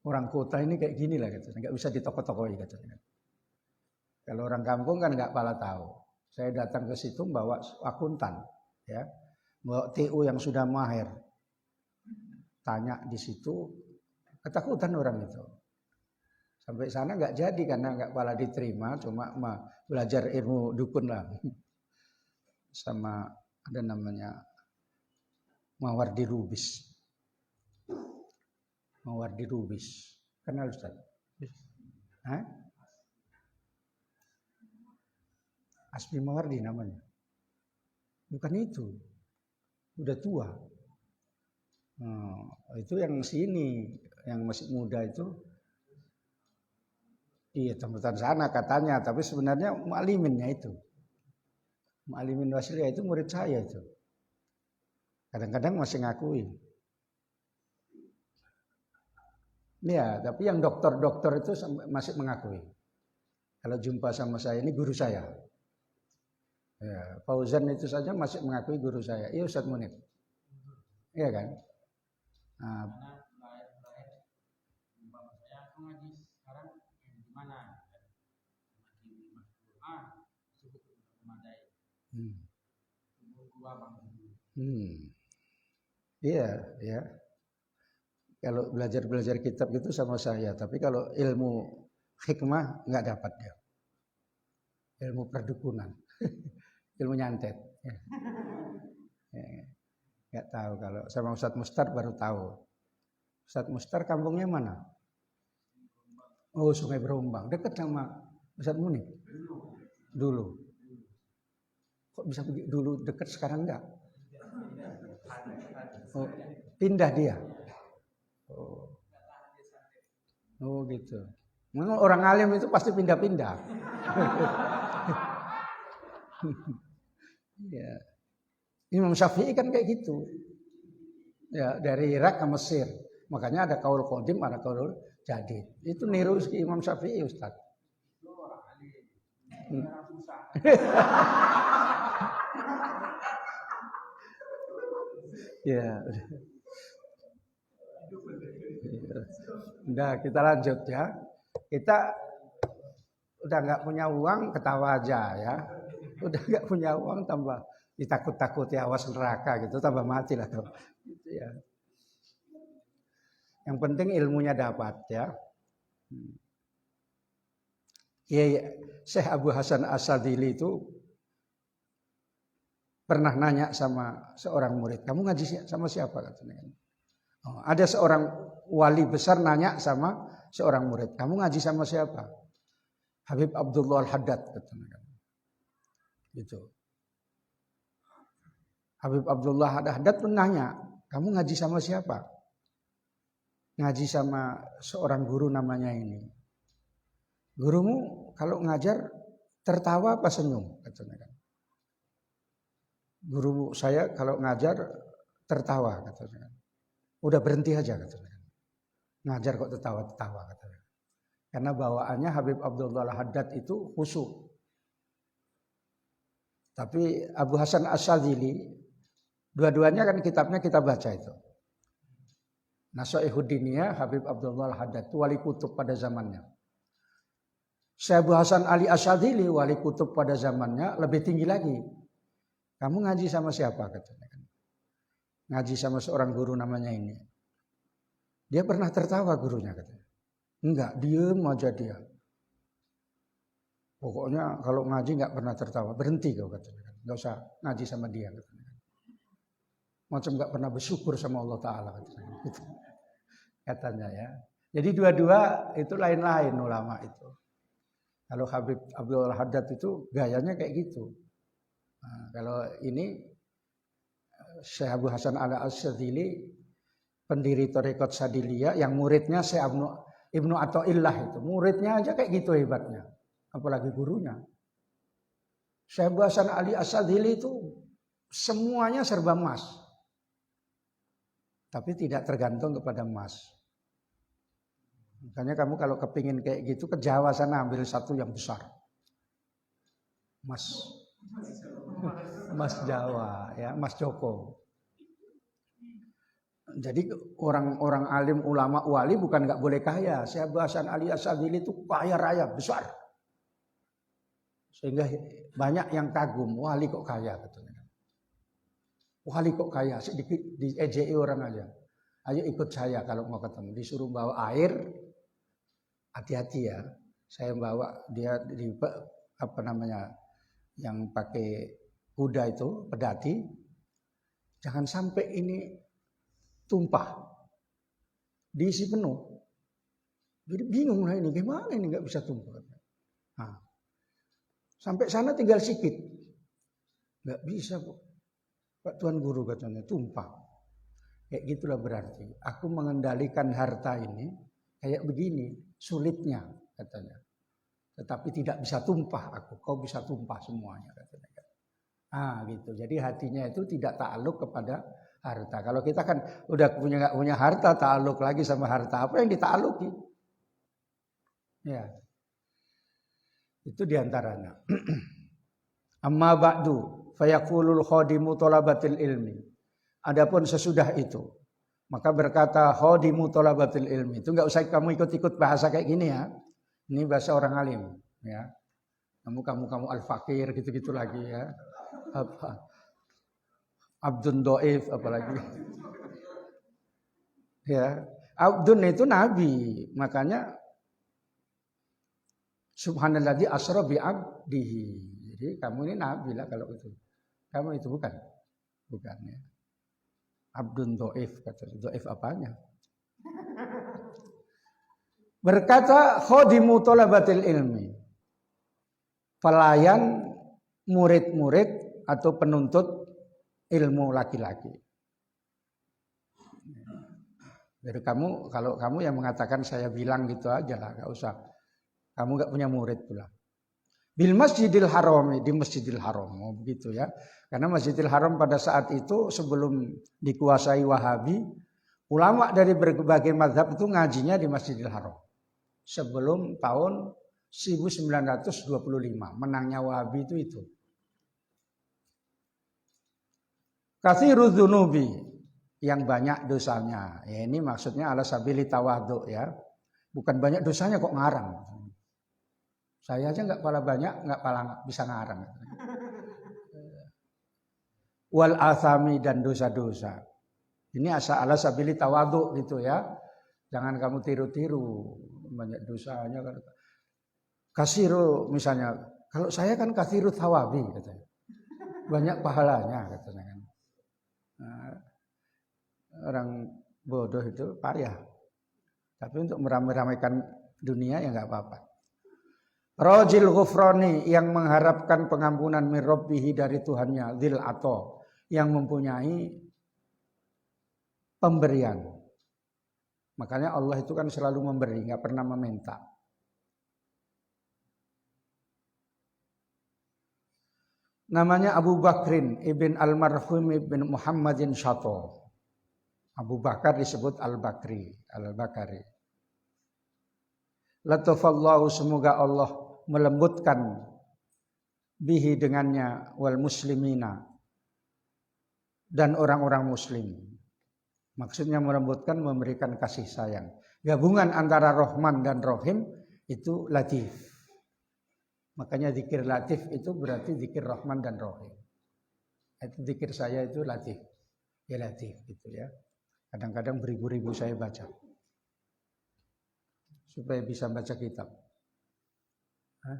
orang kota ini kayak gini lah katanya, nggak bisa ditoko-tokoi katanya. Kalau orang kampung kan nggak pala tahu. Saya datang ke situ bawa akuntan, ya, bawa TU yang sudah mahir. Tanya di situ, ketakutan orang itu. Sampai sana nggak jadi karena nggak pala diterima, cuma belajar ilmu dukun lah. Sama ada namanya Mawardi Lubis. Kenal Ustaz? Hah? Asmi Mawardi namanya. Bukan itu. Udah tua. Itu yang sini, yang masih muda itu. Iya, tembutan sana katanya, tapi sebenarnya mu'aliminnya itu. Mu'alimin Wasiliyah itu murid saya itu. Kadang-kadang masih ngakuin. Iya, tapi yang dokter-dokter itu masih mengakui. Kalau jumpa sama saya, ini guru saya. Ya, Fauzan itu saja masih mengakui guru saya. Iya Ustaz Munir. Iya kan? Nah, Iya, ya. Kalau belajar kitab itu sama saya, tapi kalau ilmu hikmah nggak dapat dia. Ilmu perdukunan, ilmu nyantet. Ya. Nggak tahu, kalau sama Ustadz Mustar baru tahu. Ustadz Mustar kampungnya mana? Oh, Sungai Berombang, dekat sama Ustadz Munir. Dulu. Kok bisa dulu dekat, sekarang enggak? Oh, pindah dia. Oh gitu. Memang orang alim itu pasti pindah-pindah. Ya. Imam Syafi'i kan kayak gitu. Ya, dari Irak ke Mesir. Makanya ada kaul qadim, ada kaul jadid. Itu niru Imam Syafi'i, Ustaz. Ya. Udah, kita lanjut ya. Kita udah nggak punya uang, ketawa aja ya. Udah nggak punya uang, tambah ditakut-takuti awas neraka gitu, tambah mati lah tuh. Gitu ya. Yang penting ilmunya dapat ya. Ya, Syekh Abu Hasan As-Sadili itu pernah nanya sama seorang murid, kamu ngaji sama siapa katanya? Oh, ada seorang wali besar nanya sama seorang murid, kamu ngaji sama siapa? Habib Abdullah Al-Haddad katanya. Gitu. Habib Abdullah Al-Haddad pun nanya, kamu ngaji sama siapa? Ngaji sama seorang guru namanya ini. Gurumu kalau ngajar tertawa apa senyum? Katanya. Guru saya kalau ngajar tertawa katanya. Udah berhenti aja katanya. Ngajar kok tertawa-tertawa katanya. Karena bawaannya Habib Abdullah Al-Haddad itu khusyuk. Tapi Abu Hasan As-Sadili, dua-duanya kan kitabnya kita baca itu. Nasaihuddiniyah Habib Abdullah Al-Haddad itu wali kutub pada zamannya. Syekh Abu Hasan Ali As-Sadili wali kutub pada zamannya lebih tinggi lagi. Kamu ngaji sama siapa katanya? Ngaji sama seorang guru namanya ini. Dia pernah tertawa gurunya katanya. Enggak, diem aja dia. Pokoknya kalau ngaji enggak pernah tertawa, berhenti kau katanya. Enggak usah ngaji sama dia katanya. Macam enggak pernah bersyukur sama Allah Ta'ala katanya. Katanya ya. Jadi dua-dua itu lain-lain ulama itu. Kalau Habib Abdul Haddad itu gayanya kayak gitu. Nah, kalau ini Syekh Abu Hasan Al-Sadili, pendiri Thariqat Sadiliyah, yang muridnya Syekh Ibnu Athaillah itu. Muridnya aja kayak gitu hebatnya. Apalagi gurunya. Syekh Abu Hasan Ali As-Sadili itu semuanya serba emas. Tapi tidak tergantung kepada emas. Makanya kamu kalau kepingin kayak gitu, ke Jawa sana ambil satu yang besar. Mas Jawa ya, Mas Joko. Jadi orang-orang alim, ulama, wali bukan nggak boleh kaya. Syekh Abu Hasan Ali As-Sadili itu kaya raya besar. Sehingga banyak yang kagum, wali kok kaya katanya. Wali kok kaya, sedikit diejeki orang aja. Ayo ikut saya kalau mau ketemu. Disuruh bawa air, hati-hati ya. Saya bawa dia di apa namanya, yang pakai kuda itu, pedati. Jangan sampai ini tumpah. Diisi penuh. Jadi bingung lah ini, gimana ini nggak bisa tumpah. Nah, sampai sana tinggal sikit. Nggak bisa Pak Tuan Guru katanya, tumpah. Kayak gitulah berarti. Aku mengendalikan harta ini kayak begini, sulitnya katanya. Tetapi tidak bisa tumpah aku, kau bisa tumpah semuanya katanya. Gitu. Jadi hatinya itu tidak ta'aluk kepada harta. Kalau kita kan udah nggak punya harta, ta'aluk lagi sama harta, apa yang dita'aluki? Ya. Itu diantaranya. Amma ba'du fayaqulul khadimu thalabatil ilmi. Adapun sesudah itu, maka berkata khadimu thalabatil ilmi. Itu enggak usah kamu ikut-ikut bahasa kayak gini ya. Ini bahasa orang alim, ya. Kamu al-fakir gitu-gitu lagi ya. Apa? Abdun doif apalagi. Ya, Abdun itu nabi, makanya subhanalladzi asra bi abdihi. Jadi kamu ini nabi lah kalau itu. Kamu itu bukan ya. Abdun doif, kata doif apanya? Berkata khadimu thalabatil ilmi. Pelayan murid-murid atau penuntut ilmu laki-laki. Jadi kalau kamu yang mengatakan saya bilang gitu aja lah, enggak usah. Kamu enggak punya murid pula. Bil Masjidil Haram, di Masjidil Haram, begitu ya. Karena Masjidil Haram pada saat itu sebelum dikuasai Wahabi, ulama dari berbagai mazhab itu ngajinya di Masjidil Haram. Sebelum tahun 1925, menangnya Wahabi itu. Katsirudz dzunubi, yang banyak dosanya. Ya, ini maksudnya ala sabili tawadhu ya. Bukan banyak dosanya kok ngarang. Saya aja enggak pala banyak, enggak pala bisa ngarang. Wal asami, dan dosa-dosa. Ini ala sabili tawadhu gitu ya. Jangan kamu tiru-tiru banyak dosanya. Kasiru misalnya, kalau saya kan kasiru thawabi katanya. Banyak pahalanya katanya kan. Nah, orang bodoh itu payah. Tapi untuk meramai-ramaikan dunia ya enggak apa-apa. Rajil ghufrani, yang mengharapkan pengampunan min rabbihi, dari Tuhannya, dzil ato, yang mempunyai pemberian. Makanya Allah itu kan selalu memberi, enggak pernah meminta. Namanya Abu Bakrin ibn Almarhum ibn Muhammadin Syato. Abu Bakar disebut Al-Bakri, Al-Bakari. Latafallahu, semoga Allah melembutkan bihi, dengannya, wal muslimina, dan orang-orang muslim. Maksudnya melembutkan, memberikan kasih sayang. Gabungan antara Rahman dan Rahim itu latif. Makanya zikir latif itu berarti zikir Rahman dan Rahim. Itu zikir saya itu latif. Ya latif gitu ya. Kadang-kadang beribu-ribu saya baca. Supaya bisa baca kitab. Hah?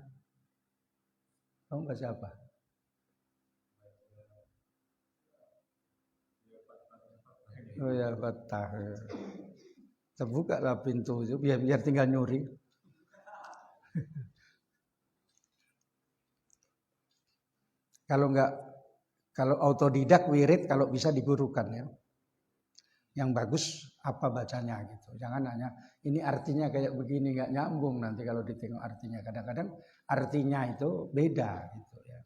Kamu baca apa? Oh ya, Fatah. Terbuka lah pintu itu biar tinggal nyuri. Kalau autodidak wirid, kalau bisa digurukan ya. Yang bagus apa bacanya gitu. Jangan hanya ini artinya kayak begini, nggak nyambung nanti kalau ditengok artinya. Kadang-kadang artinya itu beda gitu ya.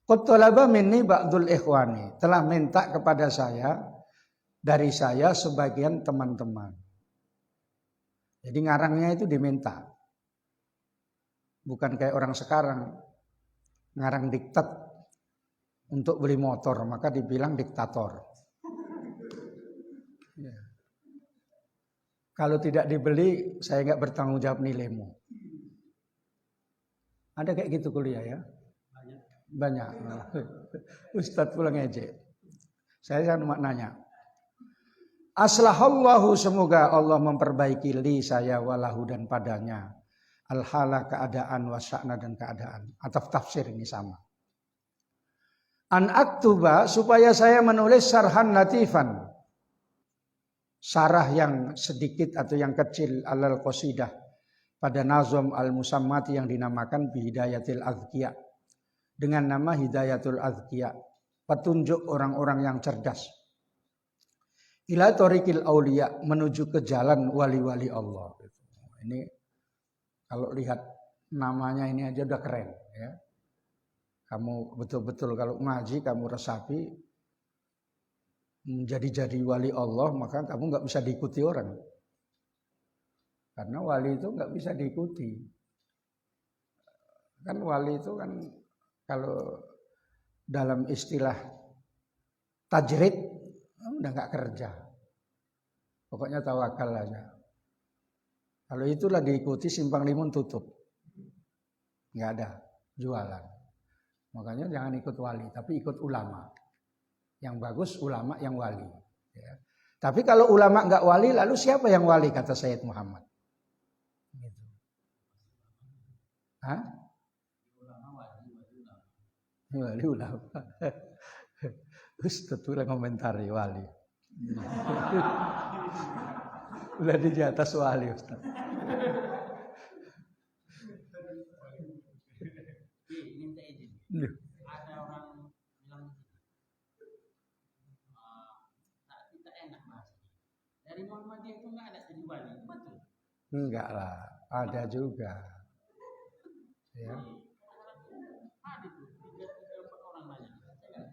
Qad talaba minni ba'dul ikhwani, telah minta kepada saya, dari saya sebagian teman-teman. Jadi ngarangnya itu diminta. Bukan kayak orang sekarang ngarang diktat untuk beli motor, maka dibilang diktator. Ya. Kalau tidak dibeli, saya nggak bertanggung jawab nilaimu. Ada kayak gitu kuliah ya? Banyak. Ustadz pulang ngejek. Saya kan nanya. Aslahallahu, semoga Allah memperbaiki li, saya, walahu, dan padanya. Al-hala, keadaan, wasya'na, dan keadaan. Atau tafsir ini sama. An aktuba, supaya saya menulis sarhan latifan. Sarah yang sedikit atau yang kecil alal qasidah pada nazom al-musammati yang dinamakan bihidayatil azkiya, dengan nama hidayatul azkiya, petunjuk orang-orang yang cerdas. Ila tariqil auliya, menuju ke jalan wali-wali Allah. Ini kalau lihat namanya ini aja udah keren ya. Kamu betul-betul kalau ngaji kamu resapi jadi wali Allah, maka kamu nggak bisa diikuti orang. Karena wali itu nggak bisa diikuti. Kan wali itu kan kalau dalam istilah tajrid udah nggak kerja. Pokoknya tawakal aja. Kalau itulah diikuti simpang limun tutup. Nggak ada jualan. Makanya jangan ikut wali, tapi ikut ulama. Yang bagus ulama yang wali. Ya. Tapi kalau ulama nggak wali, lalu siapa yang wali kata Sayyid Muhammad? Gitu. Hah? Wali ulama. Ustaz udah komentari wali. Udah di atas wali Ustaz. Minta izin. Ada orang bilang kita enak mas. Dari Muhammadiyah itu nggak ada jadi wali, betul? Enggak lah, ada juga. Ya.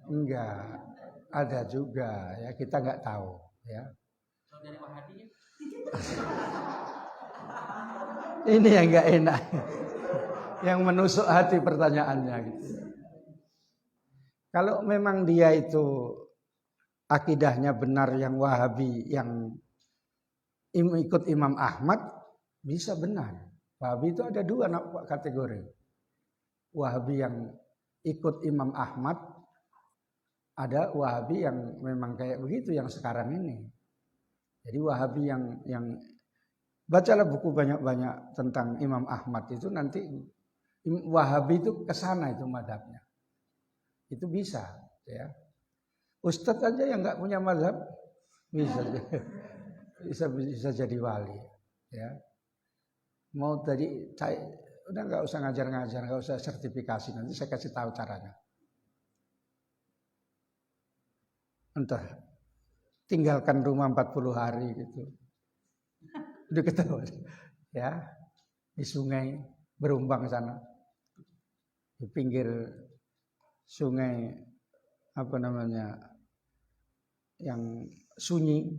Enggak, ada juga ya, kita nggak tahu ya. Saudari Wahabi ya? Ini yang nggak enak, yang menusuk hati pertanyaannya gitu. Kalau memang dia itu akidahnya benar yang Wahabi, yang ikut Imam Ahmad, bisa benar. Wahabi itu ada dua kategori. Wahabi yang ikut Imam Ahmad, ada Wahabi yang memang kayak begitu yang sekarang ini. Jadi Wahabi yang bacalah buku banyak-banyak tentang Imam Ahmad itu, nanti Wahabi itu kesana itu madhabnya. Itu bisa ya. Ustadz aja yang nggak punya mazhab bisa jadi wali ya. Mau tadi saya udah nggak usah ngajar-ngajar, nggak usah sertifikasi, nanti saya kasih tahu caranya. Entah tinggalkan rumah 40 hari gitu. Udah ketahuan ya, di sungai Berumbang sana, di pinggir sungai apa namanya yang sunyi,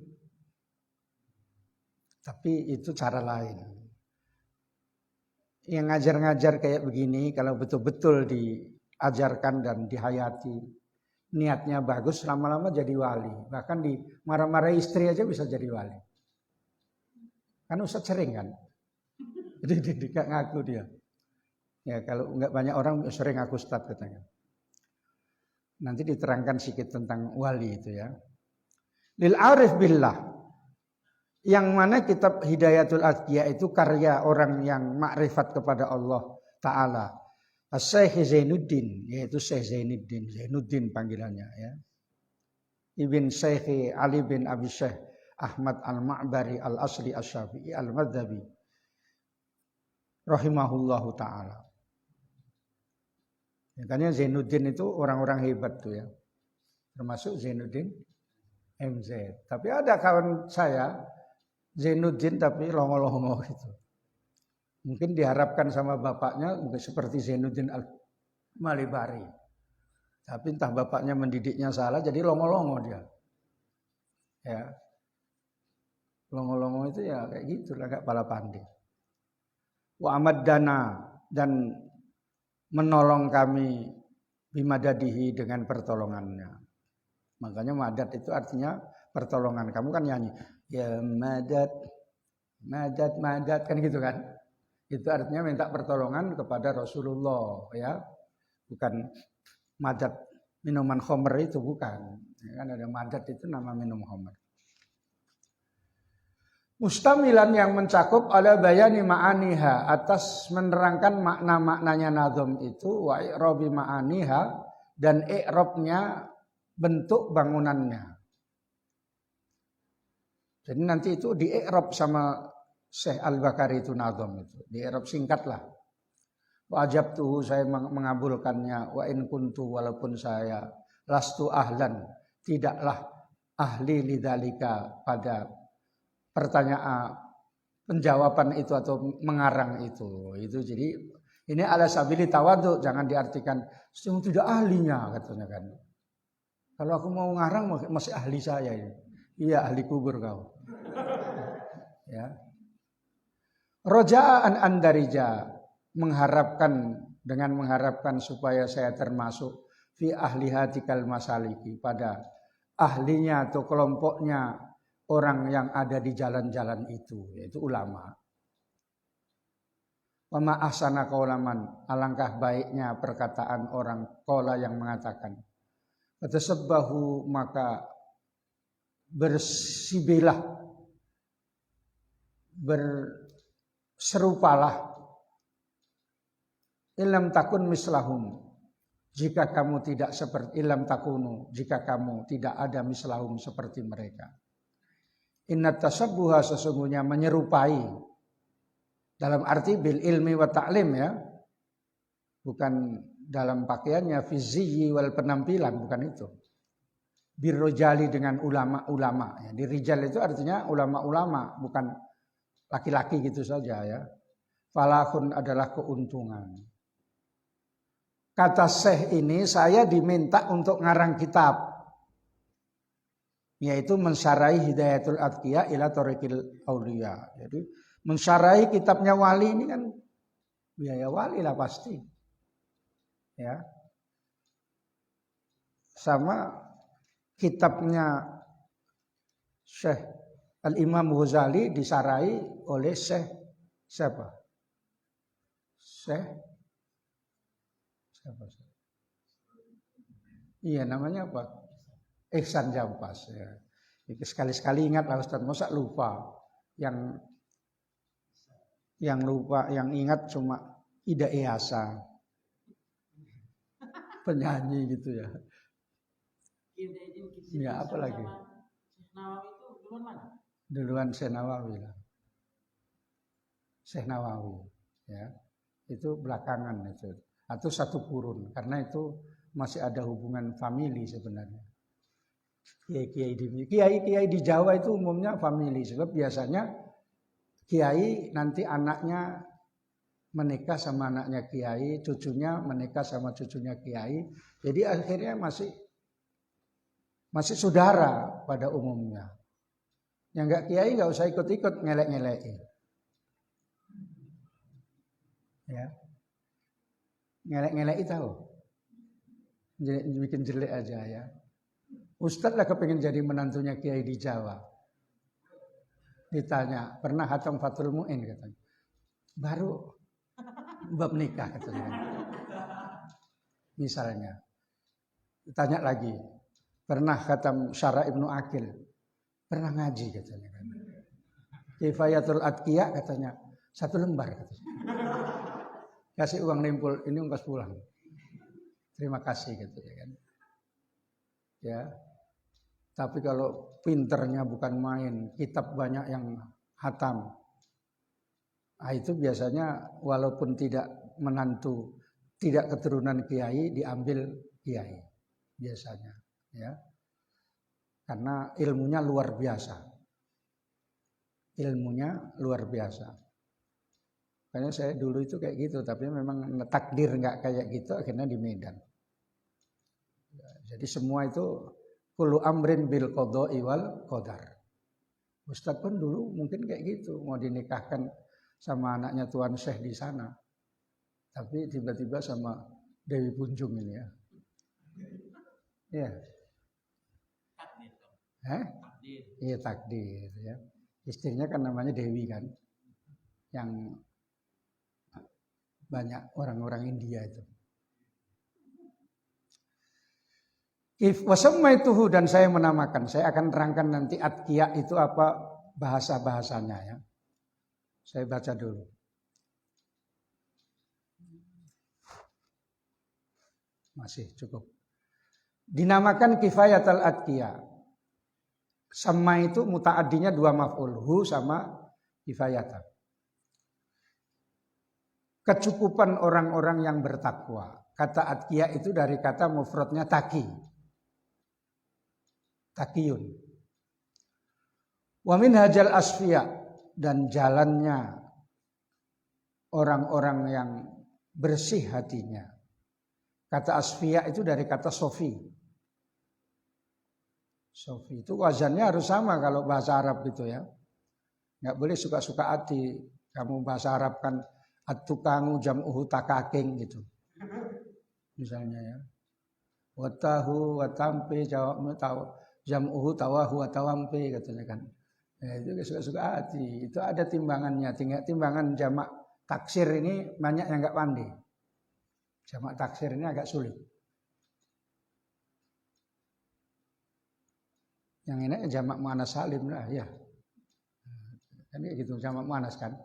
tapi itu cara lain. Yang ngajar-ngajar kayak begini kalau betul-betul diajarkan dan dihayati, niatnya bagus, lama-lama jadi wali. Bahkan di marah-marah istri aja bisa jadi wali. Kan Ustadz sering kan, jadi nggak ngaku dia. Ya kalau nggak banyak orang sering ngaku Ustadz katanya. Nanti diterangkan sedikit tentang wali itu ya. Lil arif billah, yang mana kitab Hidayatul Azkiya itu karya orang yang makrifat kepada Allah Ta'ala. Syekh Zainuddin, yaitu Syekh Zainuddin panggilannya ya. Ibn Syekh Ali bin Abi Syekh Ahmad Al-Ma'bari Al-Asri Asy-Syafi'i Al-Madhabi rahimahullahu ta'ala. Makanya Zainuddin itu orang-orang hebat tuh ya. Termasuk Zainuddin MZ. Tapi ada kawan saya Zainuddin tapi longo-longo gitu. Mungkin diharapkan sama bapaknya seperti Zainuddin Al-Malibari. Tapi entah bapaknya mendidiknya salah jadi longo-longo dia. Ya. Longo-longo itu ya kayak gitu lah, gak pala pandai. Wa amaddana, dan menolong kami bimadadihi, dengan pertolongannya. Makanya madad itu artinya pertolongan. Kamu kan nyanyi ya madad, madad, madad kan gitu kan. Itu artinya minta pertolongan kepada Rasulullah ya. Bukan madad minuman khamr itu, bukan. Ya, kan ada madad itu nama minum khamr. Mustamilan, yang mencakup ala bayani ma'aniha, atas menerangkan makna-maknanya nazom itu, wa i'rabi ma'aniha, dan i'rabnya bentuk bangunannya. Jadi nanti itu di i'rab sama Syekh Al-Bakari itu nazam itu. Di i'rab singkat lah. Wa ajabtuhu, saya mengabulkannya. Wa in kuntu, walaupun saya lastu ahlan, tidaklah ahli lidzalika pada pertanyaan penjawaban itu atau mengarang itu. Itu jadi ini ala sabili tawadhu, jangan diartikan tidak ahlinya katanya kan. Kalau aku mau ngarang masih ahli saya ini. Iya, ahli kubur kau. Ya. Roja'an andarija, mengharapkan supaya saya termasuk fi ahli hatikal masaliki, pada ahlinya atau kelompoknya orang yang ada di jalan-jalan itu, yaitu ulama. Wa ma ahsana qaulaman, alangkah baiknya perkataan orang qala yang mengatakan, fatasabbahu, maka bersibilah, berserupalah, ilam takun mislahum, jika kamu tidak seperti ilam takunu, jika kamu tidak ada mislahum seperti mereka. Inna tasabbuha, sesungguhnya menyerupai, dalam arti bil ilmi wa ta'lim ya, bukan dalam pakaiannya, fiziyyi wal penampilan, bukan itu. Birrojali, dengan ulama-ulama ya. Di rijal itu artinya ulama-ulama, bukan laki-laki gitu saja ya. Falahun, adalah keuntungan. Kata Syekh ini, saya diminta untuk ngarang kitab, yaitu mensyarahi Hidayatul Atqiya ila Thariqil Auliya. Jadi mensyarahi kitabnya wali ini kan biaya wali lah pasti. Ya. Sama kitabnya Syekh Al-Imam Ghazali disarai oleh Syekh siapa? Syekh siapa? Iya, namanya apa? Ihsan Jampas ya. Sekali-sekali ingatlah Ustaz, masa lupa. Yang lupa, yang ingat cuma Ida Ihasa. Penyanyi gitu ya. Ya, apa lagi? Nawawi itu duluan mana? Duluan Syekh Nawawi lah. Syekh Nawawi ya. Itu belakangan itu. Atau satu kurun, karena itu masih ada hubungan famili sebenarnya. Kiai di Jawa itu umumnya famili, sebab biasanya kiai nanti anaknya menikah sama anaknya kiai, cucunya menikah sama cucunya kiai. Jadi akhirnya masih saudara pada umumnya. Yang enggak kiai enggak usah ikut-ikut ngelek-ngelekin. Ya. Ngelek-ngelek tahu. Bikin jelek aja ya. Ustadz lah kepengen jadi menantunya kiai di Jawa. Ditanya, pernah hatam Fathul Mu'in katanya. Baru bab nikah katanya. Misalnya. Ditanya lagi, pernah khatam Syara Ibnu Aqil. Pernah ngaji katanya. Kifayatul Atqiya katanya, 1 lembar katanya. Kasih uang nimpul, ini ongkos pulang. Terima kasih katanya kan. Ya. Tapi kalau pinternya bukan main, kitab banyak yang hatam. Nah, itu biasanya walaupun tidak menantu, tidak keturunan kiai, diambil kiai biasanya, ya. Karena ilmunya luar biasa. Ilmunya luar biasa. Makanya saya dulu itu kayak gitu, tapi memang takdir nggak kayak gitu, akhirnya di Medan. Jadi semua itu kullu amrin bil qada'i wal qadar. Ustadz pun dulu mungkin kayak gitu, mau dinikahkan sama anaknya Tuan Syekh di sana. Tapi tiba-tiba sama Dewi Punjung ini ya. Ya. Takdir. Takdir. Iya, takdir ya. Istrinya kan namanya Dewi kan. Yang banyak orang-orang India itu. Wasammaituhu, dan saya menamakan, saya akan terangkan nanti atqiya itu apa bahasa-bahasanya ya. Saya baca dulu. Masih cukup. Dinamakan kifayatul atqiya. Sama itu mutaaddinya 2 maf'ul, hu sama kifayatan. Kecukupan orang-orang yang bertakwa. Kata atqiya itu dari kata mufradnya taqi. Taqiyun. Wa minhajal asfiya, dan jalannya orang-orang yang bersih hatinya. Kata asfiya itu dari kata sofi. Sofi itu wazannya harus sama kalau bahasa Arab gitu ya. Nggak boleh suka-suka hati. Kamu bahasa Arab kan at-tukangu jam'uhu takaking gitu. Misalnya ya. Watahu watampe jawabmu tahu jam'uhu tawahu watawampe katanya kan. Itu suka-suka hati. Itu ada timbangannya. Timbangan jamak taksir ini banyak yang nggak pandai. Jamak taksir ini agak sulit. Yang ini jamak muannas salim lah ya. Kan gitu jamak muannas kan.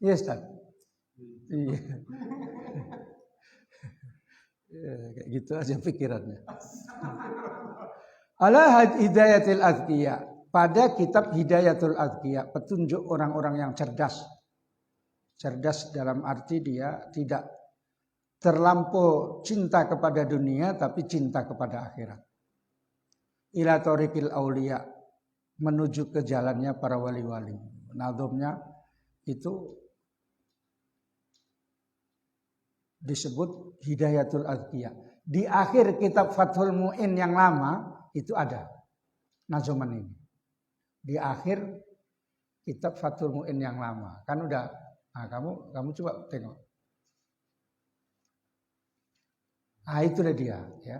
Iya Ustaz. Iya. Kayak gitu aja pikirannya. Ala hidayatil azkiya, pada kitab Hidayatul Azkiya, petunjuk orang-orang yang cerdas. Cerdas dalam arti dia tidak terlampau cinta kepada dunia tapi cinta kepada akhirat. Ila tariqil auliya, menuju ke jalannya para wali-wali. Nadhumnya itu disebut Hidayatul Azkiya. Di akhir kitab Fathul Mu'in yang lama itu ada nazuman ini. Di akhir kitab Fathul Mu'in yang lama kan udah. Nah, kamu coba tengok. Ah itulah dia ya.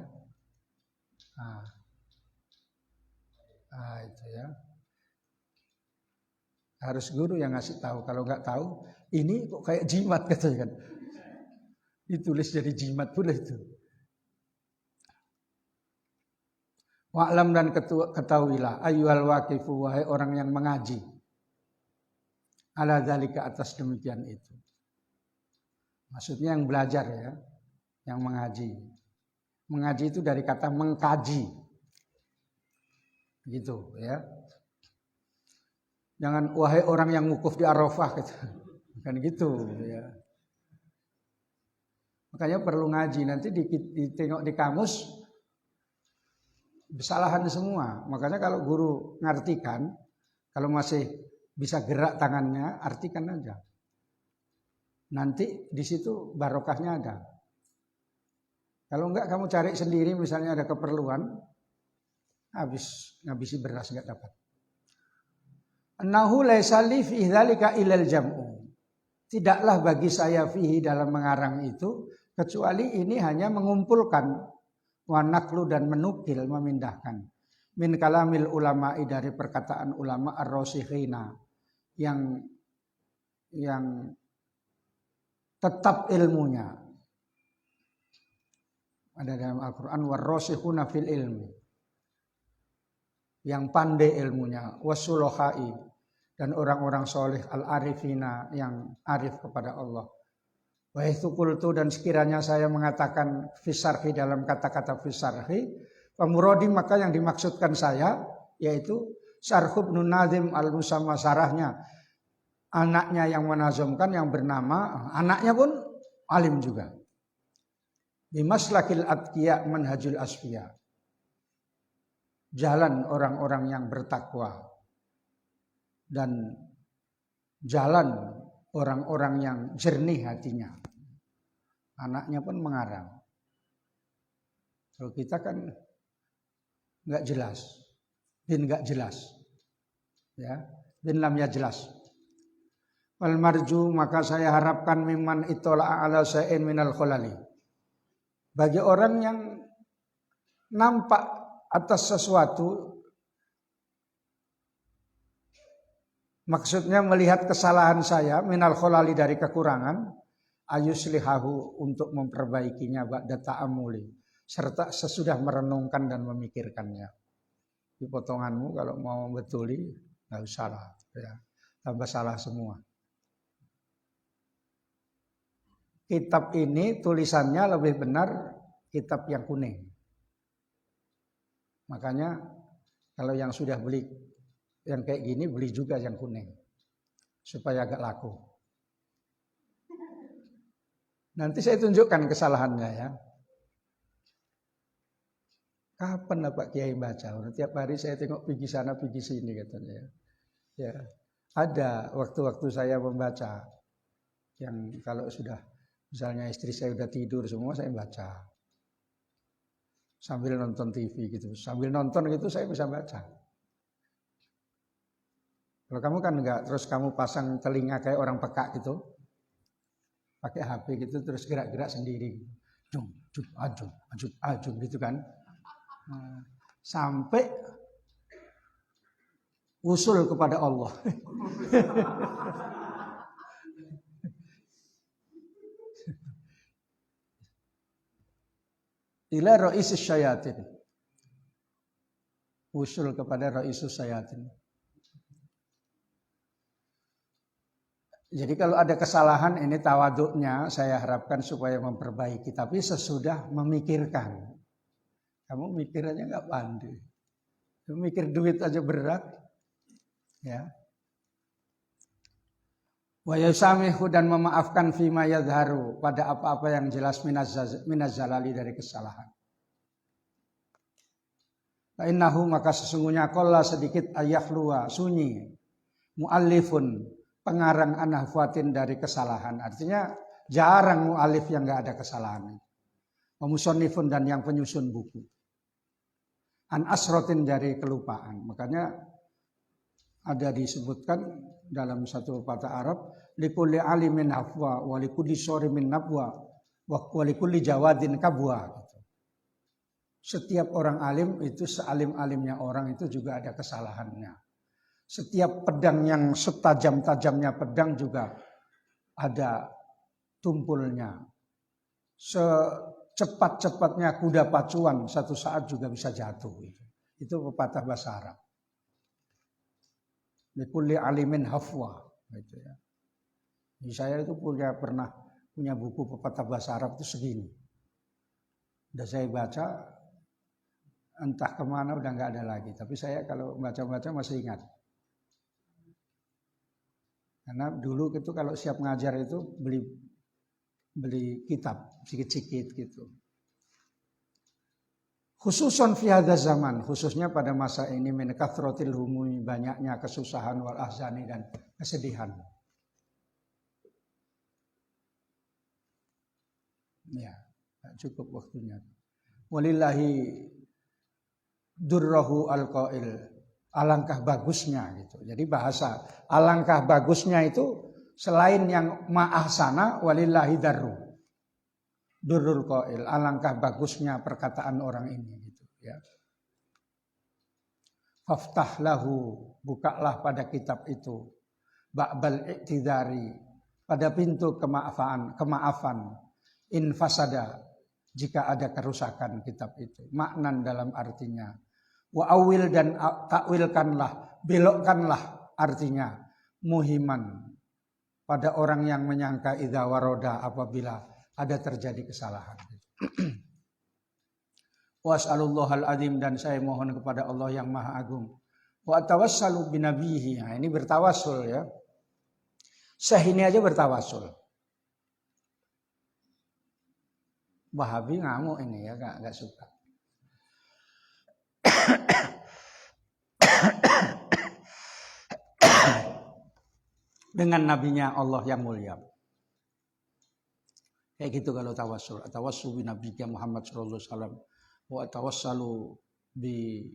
Itu ya. Harus guru yang ngasih tahu. Kalau nggak tahu, ini kok kayak jimat katanya kan. Ditulis jadi jimat pula itu. Wa'lam dan ketahuilah ayyuhal waqifu, wahai orang yang mengaji. Ala dzalika, atas demikian itu. Maksudnya yang belajar ya, yang mengaji. Mengaji itu dari kata mengkaji. Gitu ya. Jangan wahai orang yang wukuf di Arafah gitu. Bukan gitu ya. Makanya perlu ngaji, nanti ditengok di kamus kesalahan semua. Makanya kalau guru ngartikan, kalau masih bisa gerak tangannya, artikan aja. Nanti di situ barokahnya ada. Kalau enggak kamu cari sendiri, misalnya ada keperluan, ngabisi beras enggak dapat. Annahu laisa li fi dzalika ilal jam'u. Tidaklah bagi saya fihi dalam mengarang itu kecuali ini hanya mengumpulkan wanaklu dan menukil, memindahkan min kalamil ulama'i, dari perkataan ulama ar-rasikhina yang tetap ilmunya. Ada dalam Al-Qur'an war-rasikhuna fil ilmi, yang pandai ilmunya, wasulohai, dan orang-orang soleh al-arifina, yang arif kepada Allah. Wa itu qultu, dan sekiranya saya mengatakan fisarhi dalam kata-kata fisarhi, pamuradi, maka yang dimaksudkan saya yaitu Syarh Ibnu Nazim al-Musamma, sarahnya anaknya yang menazamkan, yang bernama, anaknya pun alim juga. Bimaslakil atqiya manhajul asfiya, jalan orang-orang yang bertakwa dan jalan orang-orang yang jernih hatinya. Anaknya pun mengarang. Kalau kita kan nggak jelas, bin nggak jelas, ya, bin lamnya jelas. Wal marju, maka saya harapkan mimman itola ala sa'in minal kholali, bagi orang yang nampak atas sesuatu, maksudnya melihat kesalahan saya, minal kholali, dari kekurangan, ayuslihahu, untuk memperbaikinya, ba'da ta'amuli, serta sesudah merenungkan dan memikirkannya. Di potonganmu kalau mau betuli nggak usah lah, ya, tambah salah semua. Kitab ini tulisannya lebih benar kitab yang kuning. Makanya kalau yang sudah beli yang kayak gini, beli juga yang kuning supaya agak laku. Nanti saya tunjukkan kesalahannya ya. Kapan lah Pak Kiai baca? Tiap hari saya tengok pergi sana pergi sini katanya. Ya, ada waktu-waktu saya membaca yang kalau sudah misalnya istri saya udah tidur semua saya baca. Sambil nonton TV gitu. Sambil nonton gitu saya bisa baca. Kalau kamu kan enggak, terus kamu pasang telinga kayak orang peka gitu. Pakai HP gitu terus gerak-gerak sendiri. Jum, jum, ajum, ajum, ajum gitu kan. Sampai usul kepada Allah. Ila ra'isis syayatin. Usul kepada ra'isus syayatin. Jadi kalau ada kesalahan ini tawaduknya saya harapkan supaya memperbaiki. Tapi sesudah memikirkan. Kamu mikir aja nggak pandai. Mikir duit aja berat. Ya. Wa yusamihu dan memaafkan fima yadharu pada apa-apa yang jelas minaz zalali dari kesalahan. Fa innahu maka sesungguhnya qalla sedikit ayakhluwa sunyi muallifun pengarang anahfatin dari kesalahan. Artinya jarang muallif yang enggak ada kesalahan. Wa musannifun dan yang penyusun buku. An asrotin dari kelupaan. Makanya ada disebutkan dalam satu patah Arab, likulli alimin hafwa wa likulli syorimin nabwa wa likulli jawadin kabwa. Setiap orang alim itu sealim-alimnya orang itu juga ada kesalahannya. Setiap pedang yang setajam-tajamnya pedang juga ada tumpulnya. Secepat-cepatnya kuda pacuan satu saat juga bisa jatuh. Itu pepatah bahasa Arab. Likulli alimin hafwa. Gitu ya. Jadi saya itu pernah punya buku pepatah bahasa Arab itu segini. Udah saya baca, entah kemana udah nggak ada lagi. Tapi saya kalau baca-baca masih ingat. Karena dulu itu kalau siap ngajar itu beli kitab sikit-sikit gitu. Khususon fi hadza zaman, khususnya pada masa ini min kathratil humumi, banyaknya kesusahan wal ahzani dan kesedihan. Ya, cukup waktunya. Walillahi durrahu alqail. Alangkah bagusnya gitu. Jadi bahasa alangkah bagusnya itu selain yang ma'ahsana walillahi darru. Durrul qail, alangkah bagusnya perkataan orang ini gitu ya. Faftah lahu, bukalah pada kitab itu. Ba'bal i'tidari, pada pintu kemaafan. In fasada, jika ada kerusakan kitab itu. Maknan dalam artinya. Wa awil dan takwilkanlah, belokkanlah artinya. Muhiman, pada orang yang menyangka idza waroda apabila ada terjadi kesalahan. Was'alullahal azim dan saya mohon kepada Allah yang Maha Agung. Wa tawassalu binabihi. Nah, ini bertawassul ya. Syekh ini aja bertawassul. Wahabi ngamuk ini ya, enggak suka. Dengan nabinya Allah yang mulia. Kayak gitu kalau tawassul. Tawassul bi nabiyya Muhammad sallallahu alaihi wasallam wa tawassalu bi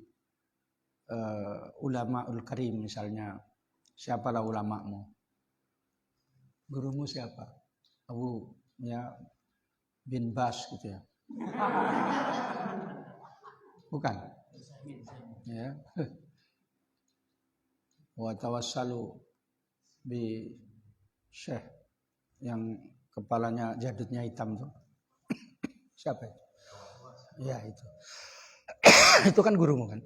ulamaul karim misalnya. Siapalah ulamamu? Gurumu siapa? Abu ya bin Bas gitu ya. Bukan. Ya. Wa tawassalu bi Syekh yang kepalanya jadutnya hitam tuh. Siapa itu? Ya itu. Itu kan gurumu kan.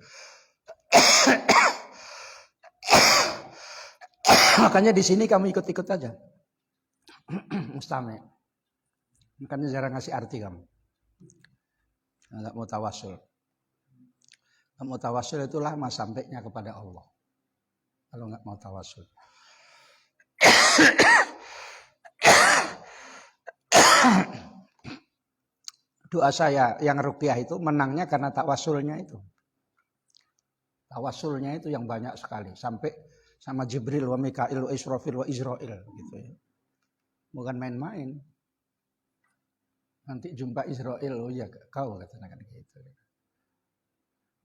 Makanya di sini kamu ikut-ikut aja. Mustami. Makanya jarang ngasih arti kamu. Enggak mau tawasul. Mau tawasul itu lama sampainya kepada Allah. Kalau nggak mau tawasul. Doa saya yang ruqyah itu menangnya karena tawasulnya itu. Tawasulnya itu yang banyak sekali. Sampai sama Jibril, wa Mikail, wa Israfil, wa Israel. Gitu ya. Bukan main-main. Nanti jumpa Israel, oh ya kau katakan gitu.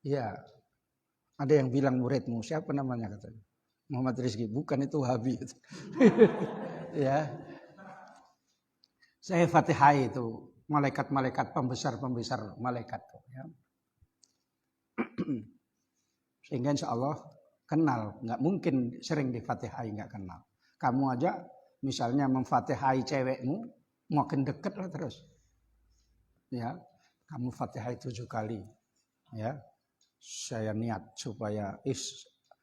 Iya, ada yang bilang muridmu, siapa namanya katanya? Muhammad Rizki, bukan itu Wahabi. Ya, saya Fatihah itu malaikat-malaikat pembesar-pembesar malaikat. Ya. Sehingga insya Allah kenal, nggak mungkin sering di Fatihah nggak kenal. Kamu aja misalnya memfatihai cewekmu, makin deket lah terus. Ya, kamu Fatihah 7 kali. Ya, saya niat supaya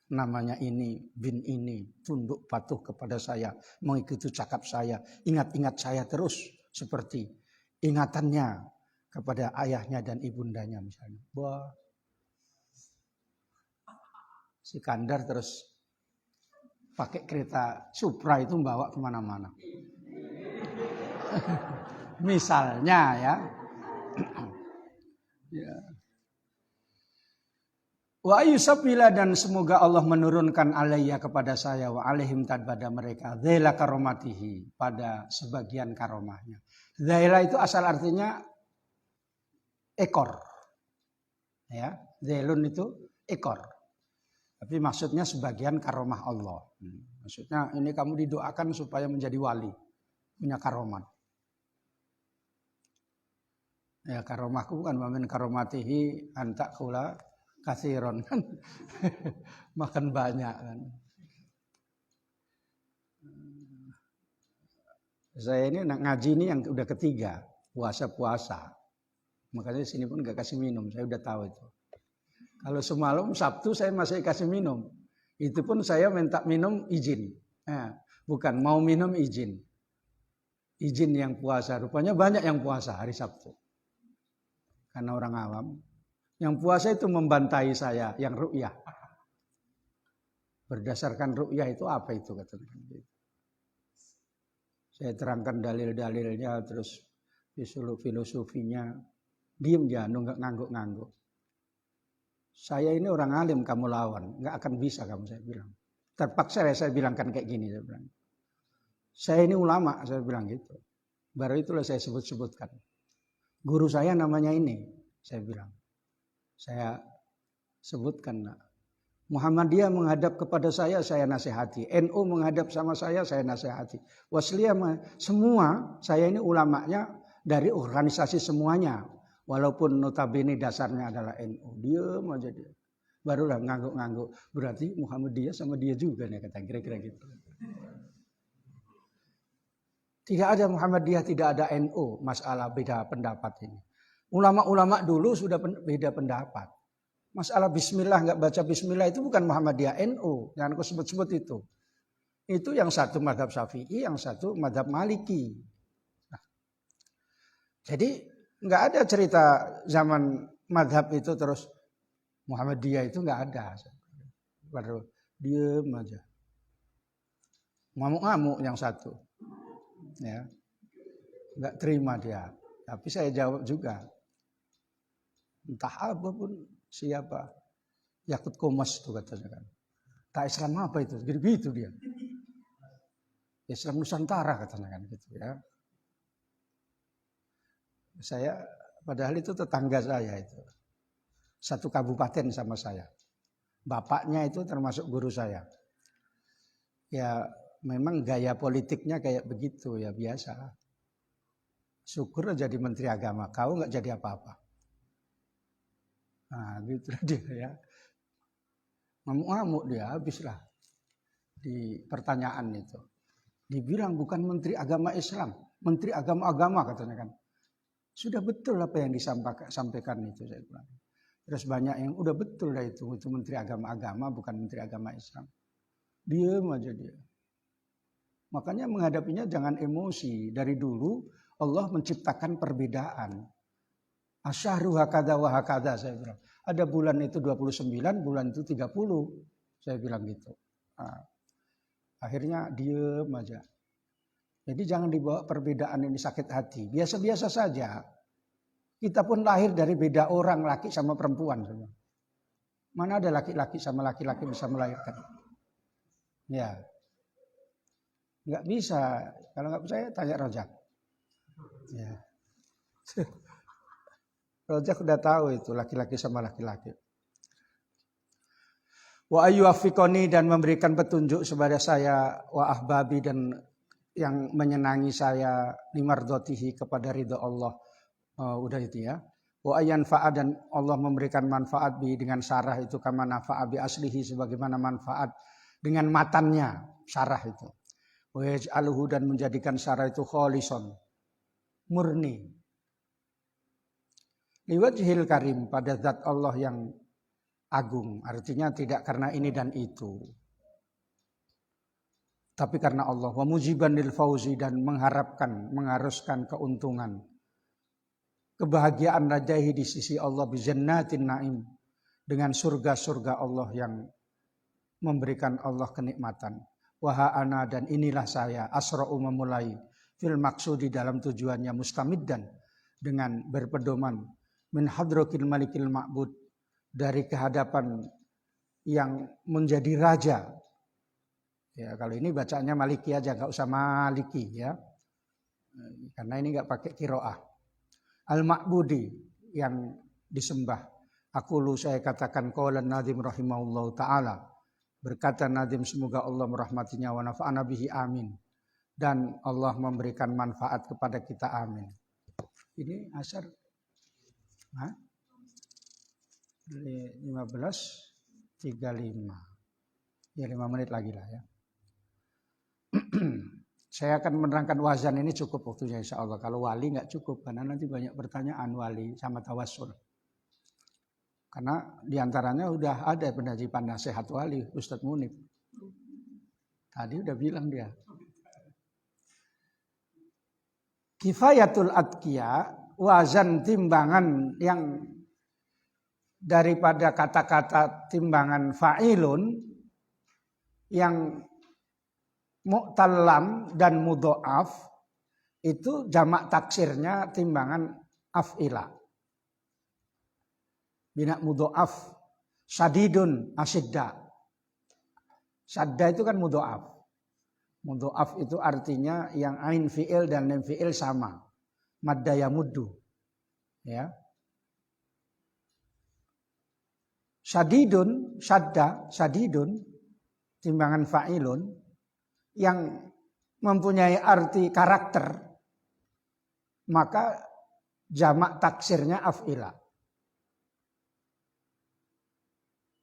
namanya ini, bin ini, tunduk patuh kepada saya, mengikuti cakap saya, ingat-ingat saya terus seperti ingatannya kepada ayahnya dan ibundanya misalnya. Wah, si Kandar terus pakai kereta Supra itu bawa kemana-mana. Misalnya ya. Ya. Wa ayyusabila dan semoga Allah menurunkan alaiya kepada saya wa alaihim pada mereka dzaila karomatihi pada sebagian karomahnya. Dzaila itu asal artinya ekor. Ya, dzailun itu ekor. Tapi maksudnya sebagian karomah Allah. Maksudnya ini kamu didoakan supaya menjadi wali, punya karomat. Ya karomahku bukan mamin karomatihi antak kula kasiron kan. Makan banyak kan. Saya ini ngaji ini yang udah ketiga, puasa-puasa. Makanya di sini pun gak kasih minum, saya udah tahu itu. Kalau semalam Sabtu saya masih kasih minum. Itu pun saya minta minum izin. Bukan mau minum izin. Izin yang puasa. Rupanya banyak yang puasa hari Sabtu. Karena orang awam. Yang puasa itu membantai saya yang ru'yah. Berdasarkan ru'yah itu apa itu katanya. Saya terangkan dalil-dalilnya terus filosofinya. Diam dia, nggak ngangguk-ngangguk. Saya ini orang alim kamu lawan, nggak akan bisa kamu saya bilang. Terpaksa saya bilangkan kayak gini saya bilang. Saya ini ulama saya bilang gitu. Baru itulah saya sebut-sebutkan. Guru saya namanya ini, saya bilang. Saya sebutkan. Muhammadiyah menghadap kepada saya nasihati. NU menghadap sama saya nasihati. Wasliyah semua, saya ini ulamanya dari organisasi semuanya. Walaupun notabene dasarnya adalah NU. Diam aja dia. Barulah ngangguk-ngangguk. Berarti Muhammadiyah sama dia juga nih kata kira-kira gitu. Tidak ada Muhammadiyah, tidak ada NU, masalah beda pendapat ini. Ulama-ulama dulu sudah beda pendapat. Masalah bismillah, nggak baca bismillah itu bukan Muhammadiyah NU. Jangan aku sebut-sebut itu. Itu yang satu madhab Syafi'i, yang satu madhab Maliki. Nah, jadi nggak ada cerita zaman madhab itu terus Muhammadiyah itu nggak ada. Baru diem aja. Ngamuk-ngamuk yang satu. Ya, nggak terima dia. Tapi saya jawab juga. Entah apapun siapa. Yakut Komas itu katanya kan. Tak Islam apa itu? Gitu dia. Islam Nusantara katanya kan gitu ya. Saya padahal itu tetangga saya itu. Satu kabupaten sama saya. Bapaknya itu termasuk guru saya. Ya memang gaya politiknya kayak begitu ya biasa. Syukur jadi menteri agama, kau nggak jadi apa-apa. Nah gitu dia ya. Ngamuk-ngamuk dia habislah di pertanyaan itu. Dibilang bukan menteri agama Islam, menteri agama-agama katanya kan. Sudah betul apa yang disampaikan itu saya bilang. Terus banyak yang udah betul lah itu menteri agama-agama bukan menteri agama Islam. Diam aja dia. Makanya menghadapinya jangan emosi. Dari dulu Allah menciptakan perbedaan. Asyahru hakada wa hakada saya bilang. Ada bulan itu 29, bulan itu 30. Saya bilang gitu. Nah, akhirnya diem aja. Jadi jangan dibawa perbedaan ini sakit hati. Biasa-biasa saja. Kita pun lahir dari beda orang, laki sama perempuan. Mana ada laki-laki sama laki-laki bisa melahirkan? Ya, nggak bisa. Kalau nggak percaya, tanya Rojak. Ya. Rojak udah tahu itu laki-laki sama laki-laki. Wa ayyuaffiqoni, dan memberikan petunjuk kepada saya, wa ahbabi, dan yang menyenangi saya, limardhotihi, kepada ridha Allah. Udah itu ya. Wa ayyanfa'a, dan Allah memberikan manfaat bi, dengan sarah itu, kama nafa'a bi aslihi, sebagaimana manfaat dengan matannya sarah itu. Wa yaj'aluhu, dan menjadikan sarah itu kholison, murni. Liwajhil karim, pada zat Allah yang agung. Artinya tidak karena ini dan itu, tapi karena Allah. Wa mujiban lil fauzi, dan mengharuskan keuntungan, kebahagiaan rajahi di sisi Allah, bi jannatin naim, dengan surga-surga Allah yang memberikan Allah kenikmatan. Wa ana, dan inilah saya, asra'u, memulai, fil maksudi, dalam tujuannya, mustamiddan, dengan berpedoman, min hadrakil malikil ma'bud, dari kehadapan yang menjadi raja. Ya, kalau ini bacanya maliki aja, nggak usah maliki ya, karena ini nggak pakai kiroah. Al-ma'budi, yang disembah. Aqulu, saya katakan, qaulan nadhim rahimahullahu ta'ala, berkata Nadhim, semoga Allah merahmatinya, wa nafa'ana bihi, amin, dan Allah memberikan manfaat kepada kita, amin. Ini asar 15.35, ya 5 menit lagi lah ya. Saya akan menerangkan wazan ini, cukup waktunya insya Allah. Kalau wali nggak cukup, karena nanti banyak pertanyaan wali sama tawassul. Karena diantaranya udah ada penajiban nasihat wali, Ustadz Munib. Tadi udah bilang dia. Kifayatul atqiya, wazan timbangan yang daripada kata-kata timbangan fa'ilun, yang mu'tallam dan mudho'af, itu jamak taksirnya timbangan af'ila. Bina mudho'af, sadidun asidda. Sadda itu kan mudho'af. Mudho'af itu artinya yang ain fi'il dan lam fi'il sama. Madda yamuddu. Ya. Sadidun, sadda, sadidun, timbangan fa'ilun, yang mempunyai arti karakter, maka jamak taksirnya af'ila.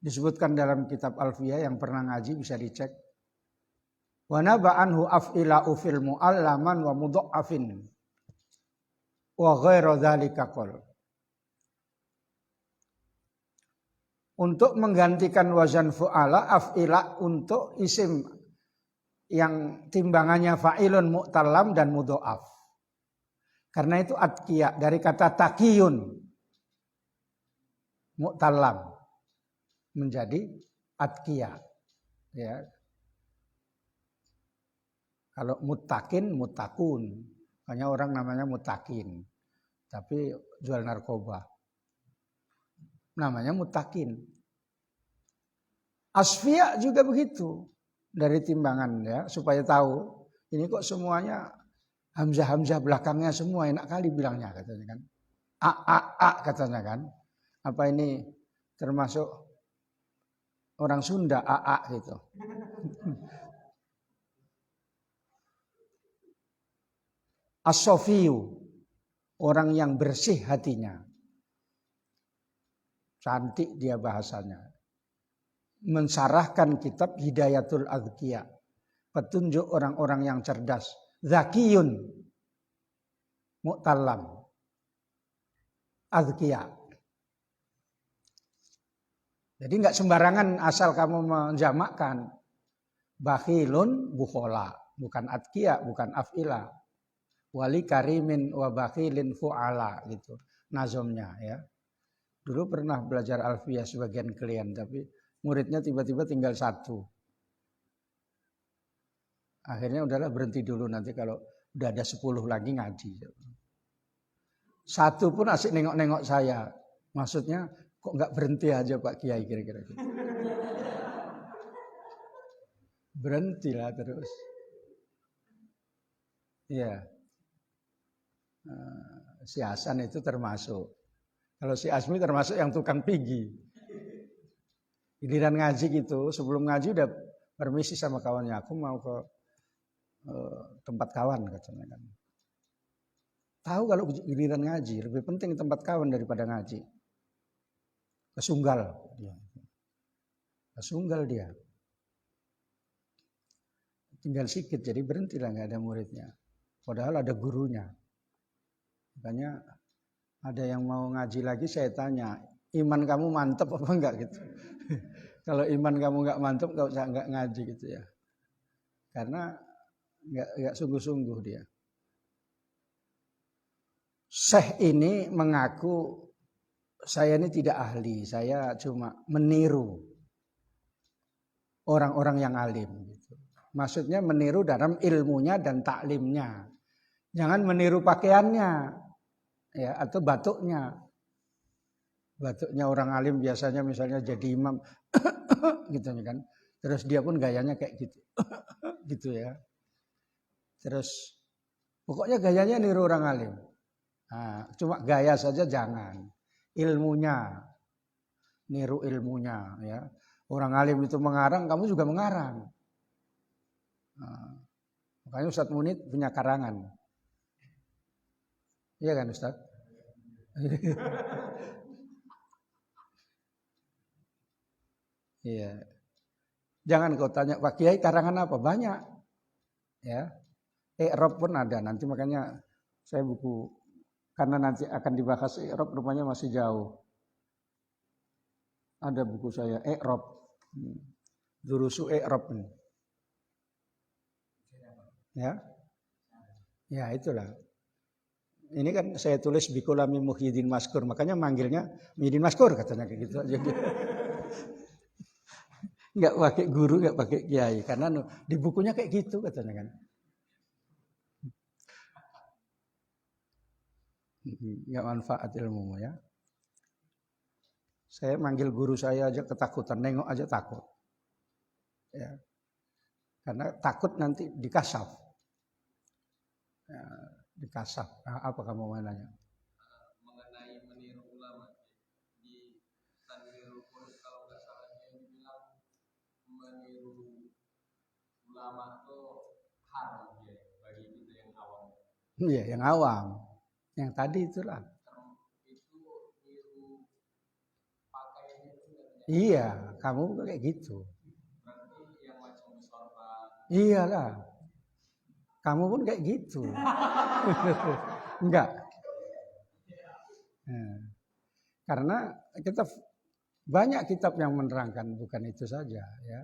Disebutkan dalam kitab Alfiyah, yang pernah ngaji bisa dicek. Wa naba'anhu af'ila ufil mu'allaman wa mudho'afin wa ghairu dzalika qol. Untuk menggantikan wazan fu'ala, af'ila untuk isim yang timbangannya fa'ilun, mu'tallam, dan mudho'af. Karena itu atqiya, dari kata taqiyun, mu'tallam, menjadi atqiya. Ya. Kalau muttaqin, muttaqun. Hanya orang namanya muttaqin, tapi jual narkoba. Namanya muttaqin. Asfiya juga begitu, dari timbangan ya, supaya tahu ini kok semuanya hamzah belakangnya semua, enak kali bilangnya katanya kan. A katanya kan. Apa ini termasuk orang Sunda a gitu. As-sofiyu, orang yang bersih hatinya. Cantik dia bahasanya. Mensarahkan kitab Hidayatul Adqiya, petunjuk orang-orang yang cerdas. Zakiyun, mu'tallam, adqiya. Jadi nggak sembarangan asal kamu menjamakkan. Bakhilun, bukhola, bukan adqiya, bukan af'ila. Wali karimin wa bakhilin fu'ala, gitu nazomnya ya. 2 Dulu pernah belajar alfiyah sebagian klien, tapi muridnya tiba-tiba tinggal 1. Akhirnya udahlah berhenti dulu, nanti kalau udah ada 10 lagi ngaji. 1 pun asik nengok-nengok saya. Maksudnya kok nggak berhenti aja Pak Kiai kira-kira gitu. Berhentilah terus. Iya. Si Hasan itu termasuk. Kalau si Asmi termasuk yang tukang pigi. Giliran ngaji gitu, sebelum ngaji udah permisi sama kawannya, aku mau ke tempat kawan katanya kan. Tahu kalau giliran ngaji lebih penting tempat kawan daripada ngaji. Kesunggal dia. Kesunggal dia. Tinggal sikit jadi berhentilah, nggak ada muridnya. Padahal ada gurunya. Makanya ada yang mau ngaji lagi saya tanya, iman kamu mantep apa enggak gitu. Kalau iman kamu enggak mantep enggak usah enggak ngaji gitu ya. Karena enggak sungguh-sungguh dia. Syekh ini mengaku saya ini tidak ahli, saya cuma meniru orang-orang yang alim gitu. Maksudnya meniru dalam ilmunya dan taklimnya. Jangan meniru pakaiannya ya atau batuknya. Batuknya orang alim biasanya misalnya jadi imam gitu kan. Terus dia pun gayanya kayak gitu. Gitu ya. Terus pokoknya gayanya niru orang alim. Nah, cuma gaya saja jangan. Ilmunya niru ilmunya ya. Orang alim itu mengarang, kamu juga mengarang. Nah, makanya Ustadz Munid punya karangan. Iya kan Ustadz? Iya. Jangan kau tanya Pak Kiai karangan apa? Banyak. Ya. I'rab pun ada. Nanti makanya saya buku karena nanti akan dibahas i'rab rupanya masih jauh. Ada buku saya i'rab. Durusu i'rab. Ya. Ya, itulah. Ini kan saya tulis Bikulami Muhyiddin Maskur, makanya manggilnya Muhyiddin Maskur katanya kayak gitu aja. Enggak pakai guru, enggak pakai kiai karena di bukunya kayak gitu katanya kan. Enggak manfaat ilmumu ya. Saya manggil guru saya aja ketakutan, nengok aja takut. Ya. Karena takut nanti dikasaf. Ya, dikasaf. Nah, apa kamu mau nanya? Mengenai meniru ulama di Tanwirul Qulub kalau nggak salah dia bilang meniru ulama itu haram ya bagi kita yang awam. Iya, yang awam. Yang tadi itulah. Itu niru pakaian itu Iya, kamu kayak gitu. berarti yang macam sorban. Iyalah. Kamu pun kayak gitu. Enggak. Nah, karena kita banyak kitab yang menerangkan bukan itu saja ya.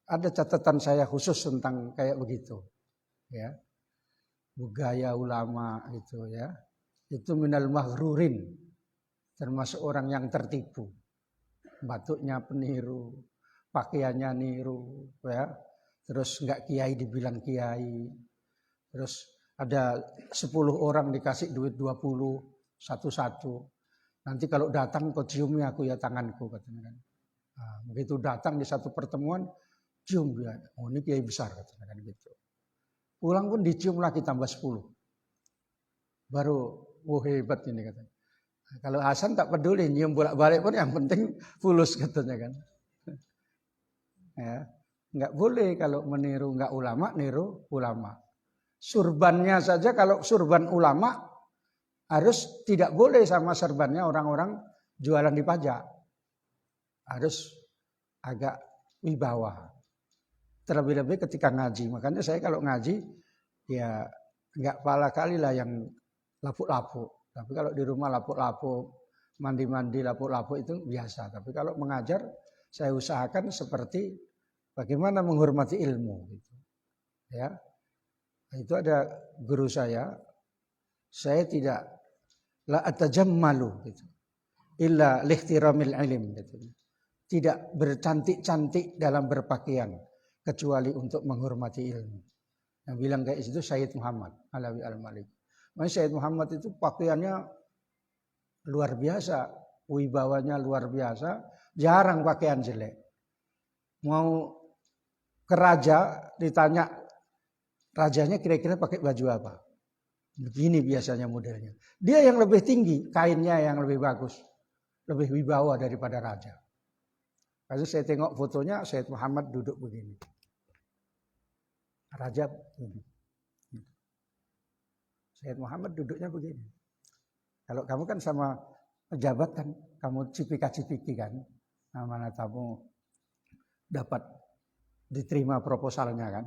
Ada catatan saya khusus tentang kayak begitu ya. Budaya ulama itu ya. Itu minal maghrurin. Termasuk orang yang tertipu. Batuknya peniru, pakaiannya niru ya. Terus enggak kiai dibilang kiai. Terus ada 10 orang dikasih duit 20 satu-satu. Nanti kalau datang kau ciumi aku ya tanganku katanya kan. Nah, begitu datang di satu pertemuan cium dia. Oh ini kiai besar katanya kan gitu. Pulang pun dicium lagi tambah 10. Baru hebat ini katanya. Nah, kalau Hasan tak peduli nyium bolak-balik pun yang penting fulus katanya kan. Ya. Enggak boleh kalau meniru enggak ulama, niru ulama. Surbannya saja kalau surban ulama harus tidak boleh sama surbannya orang-orang jualan di pajak. Harus agak wibawa. Terlebih-lebih ketika ngaji. Makanya saya kalau ngaji ya enggak pala kali lah yang lapuk-lapuk. Tapi kalau di rumah lapuk-lapuk, mandi-mandi lapuk-lapuk itu biasa. Tapi kalau mengajar saya usahakan seperti bagaimana menghormati ilmu gitu. Ya. Itu ada guru saya tidak la atajammalu gitu. Illa lihtiramil ilm gitu. Tidak bercantik-cantik dalam berpakaian kecuali untuk menghormati ilmu. Yang bilang kayak itu Sayyid Muhammad Alawi Al-Malik. Makanya Sayyid Muhammad itu pakaiannya luar biasa, wibawanya luar biasa, jarang pakaian jelek. Mau ke raja ditanya rajanya kira-kira pakai baju apa? Begini biasanya modelnya. Dia yang lebih tinggi, kainnya yang lebih bagus, lebih wibawa daripada raja. Lalu saya tengok fotonya Sayyid Muhammad duduk begini. Raja begini. Sayyid Muhammad duduknya begini. Kalau kamu kan sama pejabat kan, kamu cipika-cipiki kan. Nah, mana kamu dapat diterima proposalnya kan.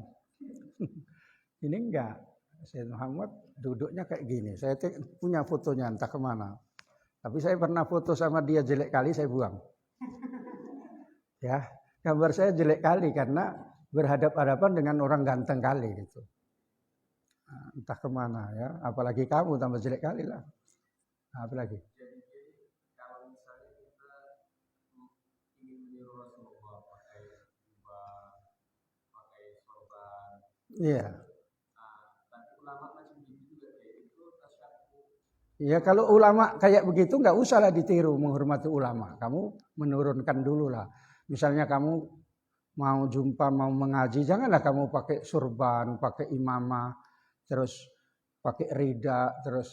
Ini enggak. Sayyid Muhammad duduknya kayak gini. Saya punya fotonya entah kemana. Tapi saya pernah foto sama dia jelek kali, saya buang. Ya, gambar saya jelek kali karena berhadap-hadapan dengan orang ganteng kali gitu. Nah, entah kemana ya, apalagi kamu tambah jelek kali lah. Nah, apalagi. Jadi kalau misalnya kita ingin meniru Rasulullah pakai jubah, pakai sorban, Iya. tapi ulama macam gitu juga kayak itu tasyabbuh. Ya kalau ulama kayak begitu nggak usahlah ditiru menghormati ulama. Kamu menurunkan dulu lah. Misalnya kamu mau jumpa, mau mengaji, janganlah kamu pakai surban, pakai imamah, terus pakai rida, terus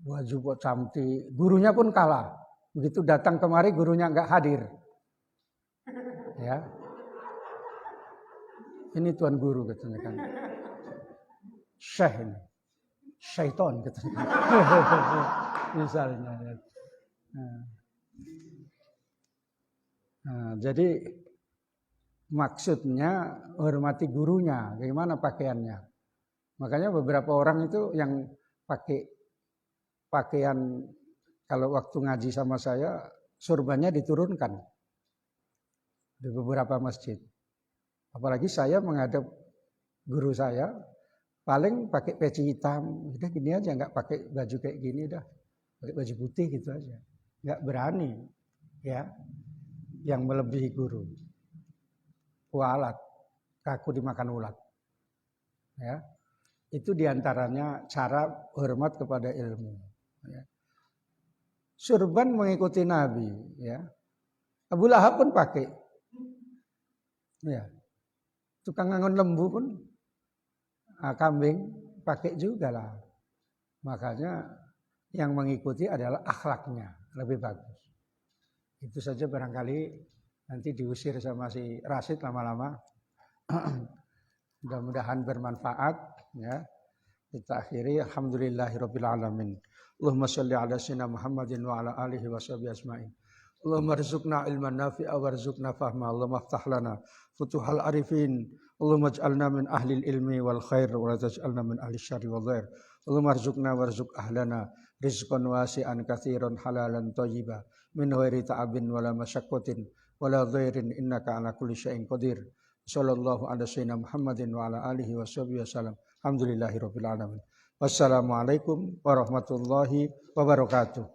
baju buat cantik. Gurunya pun kalah. Begitu datang kemari gurunya nggak hadir. Ya. Ini tuan guru katanya kan. Syekh ini. Syaiton katanya. Misalnya. Nah, jadi maksudnya hormati gurunya, bagaimana pakaiannya. Makanya beberapa orang itu yang pakai pakaian kalau waktu ngaji sama saya surbannya diturunkan di beberapa masjid. Apalagi saya menghadap guru saya paling pakai peci hitam, udah gini aja, nggak pakai baju kayak gini dah, pakai baju putih gitu aja, nggak berani ya. Yang melebihi guru. Kualat, kaku dimakan ulat. Ya. Itu diantaranya cara hormat kepada ilmu. Ya. Surban mengikuti Nabi. Ya. Abu Lahab pun pakai. Ya. Tukang ngangon lembu pun kambing pakai juga lah. Makanya yang mengikuti adalah akhlaknya lebih bagus. Itu saja barangkali nanti diusir sama si Rasid lama-lama. Mudah-mudahan bermanfaat ya. Kita akhiri alhamdulillahirabbil alamin. Allahumma shalli ala sayyidina Muhammadin wa ala alihi washabihi ajmain. Allahumma rzuqna ilman nafi'a warzuqna fahma. Allahumma aftah lana futuhal arifin. Allahumma ij'alna min ahli ilmi wal khair wa la taj'alna min ahli syarri wal dhair. Allahumma rzuqna warzuq ahlana rizqan wasi'an katsiran halalan thayyiban min ghairi ta'abin wala masyaqqatin wala dhairin innaka ala kulli syai'in qadir. Sallallahu ala sayyidina Muhammadin wa ala alihi washabihi wasallam. Alhamdulillahirabbil alamin. Wassalamualaikum warahmatullahi wabarakatuh.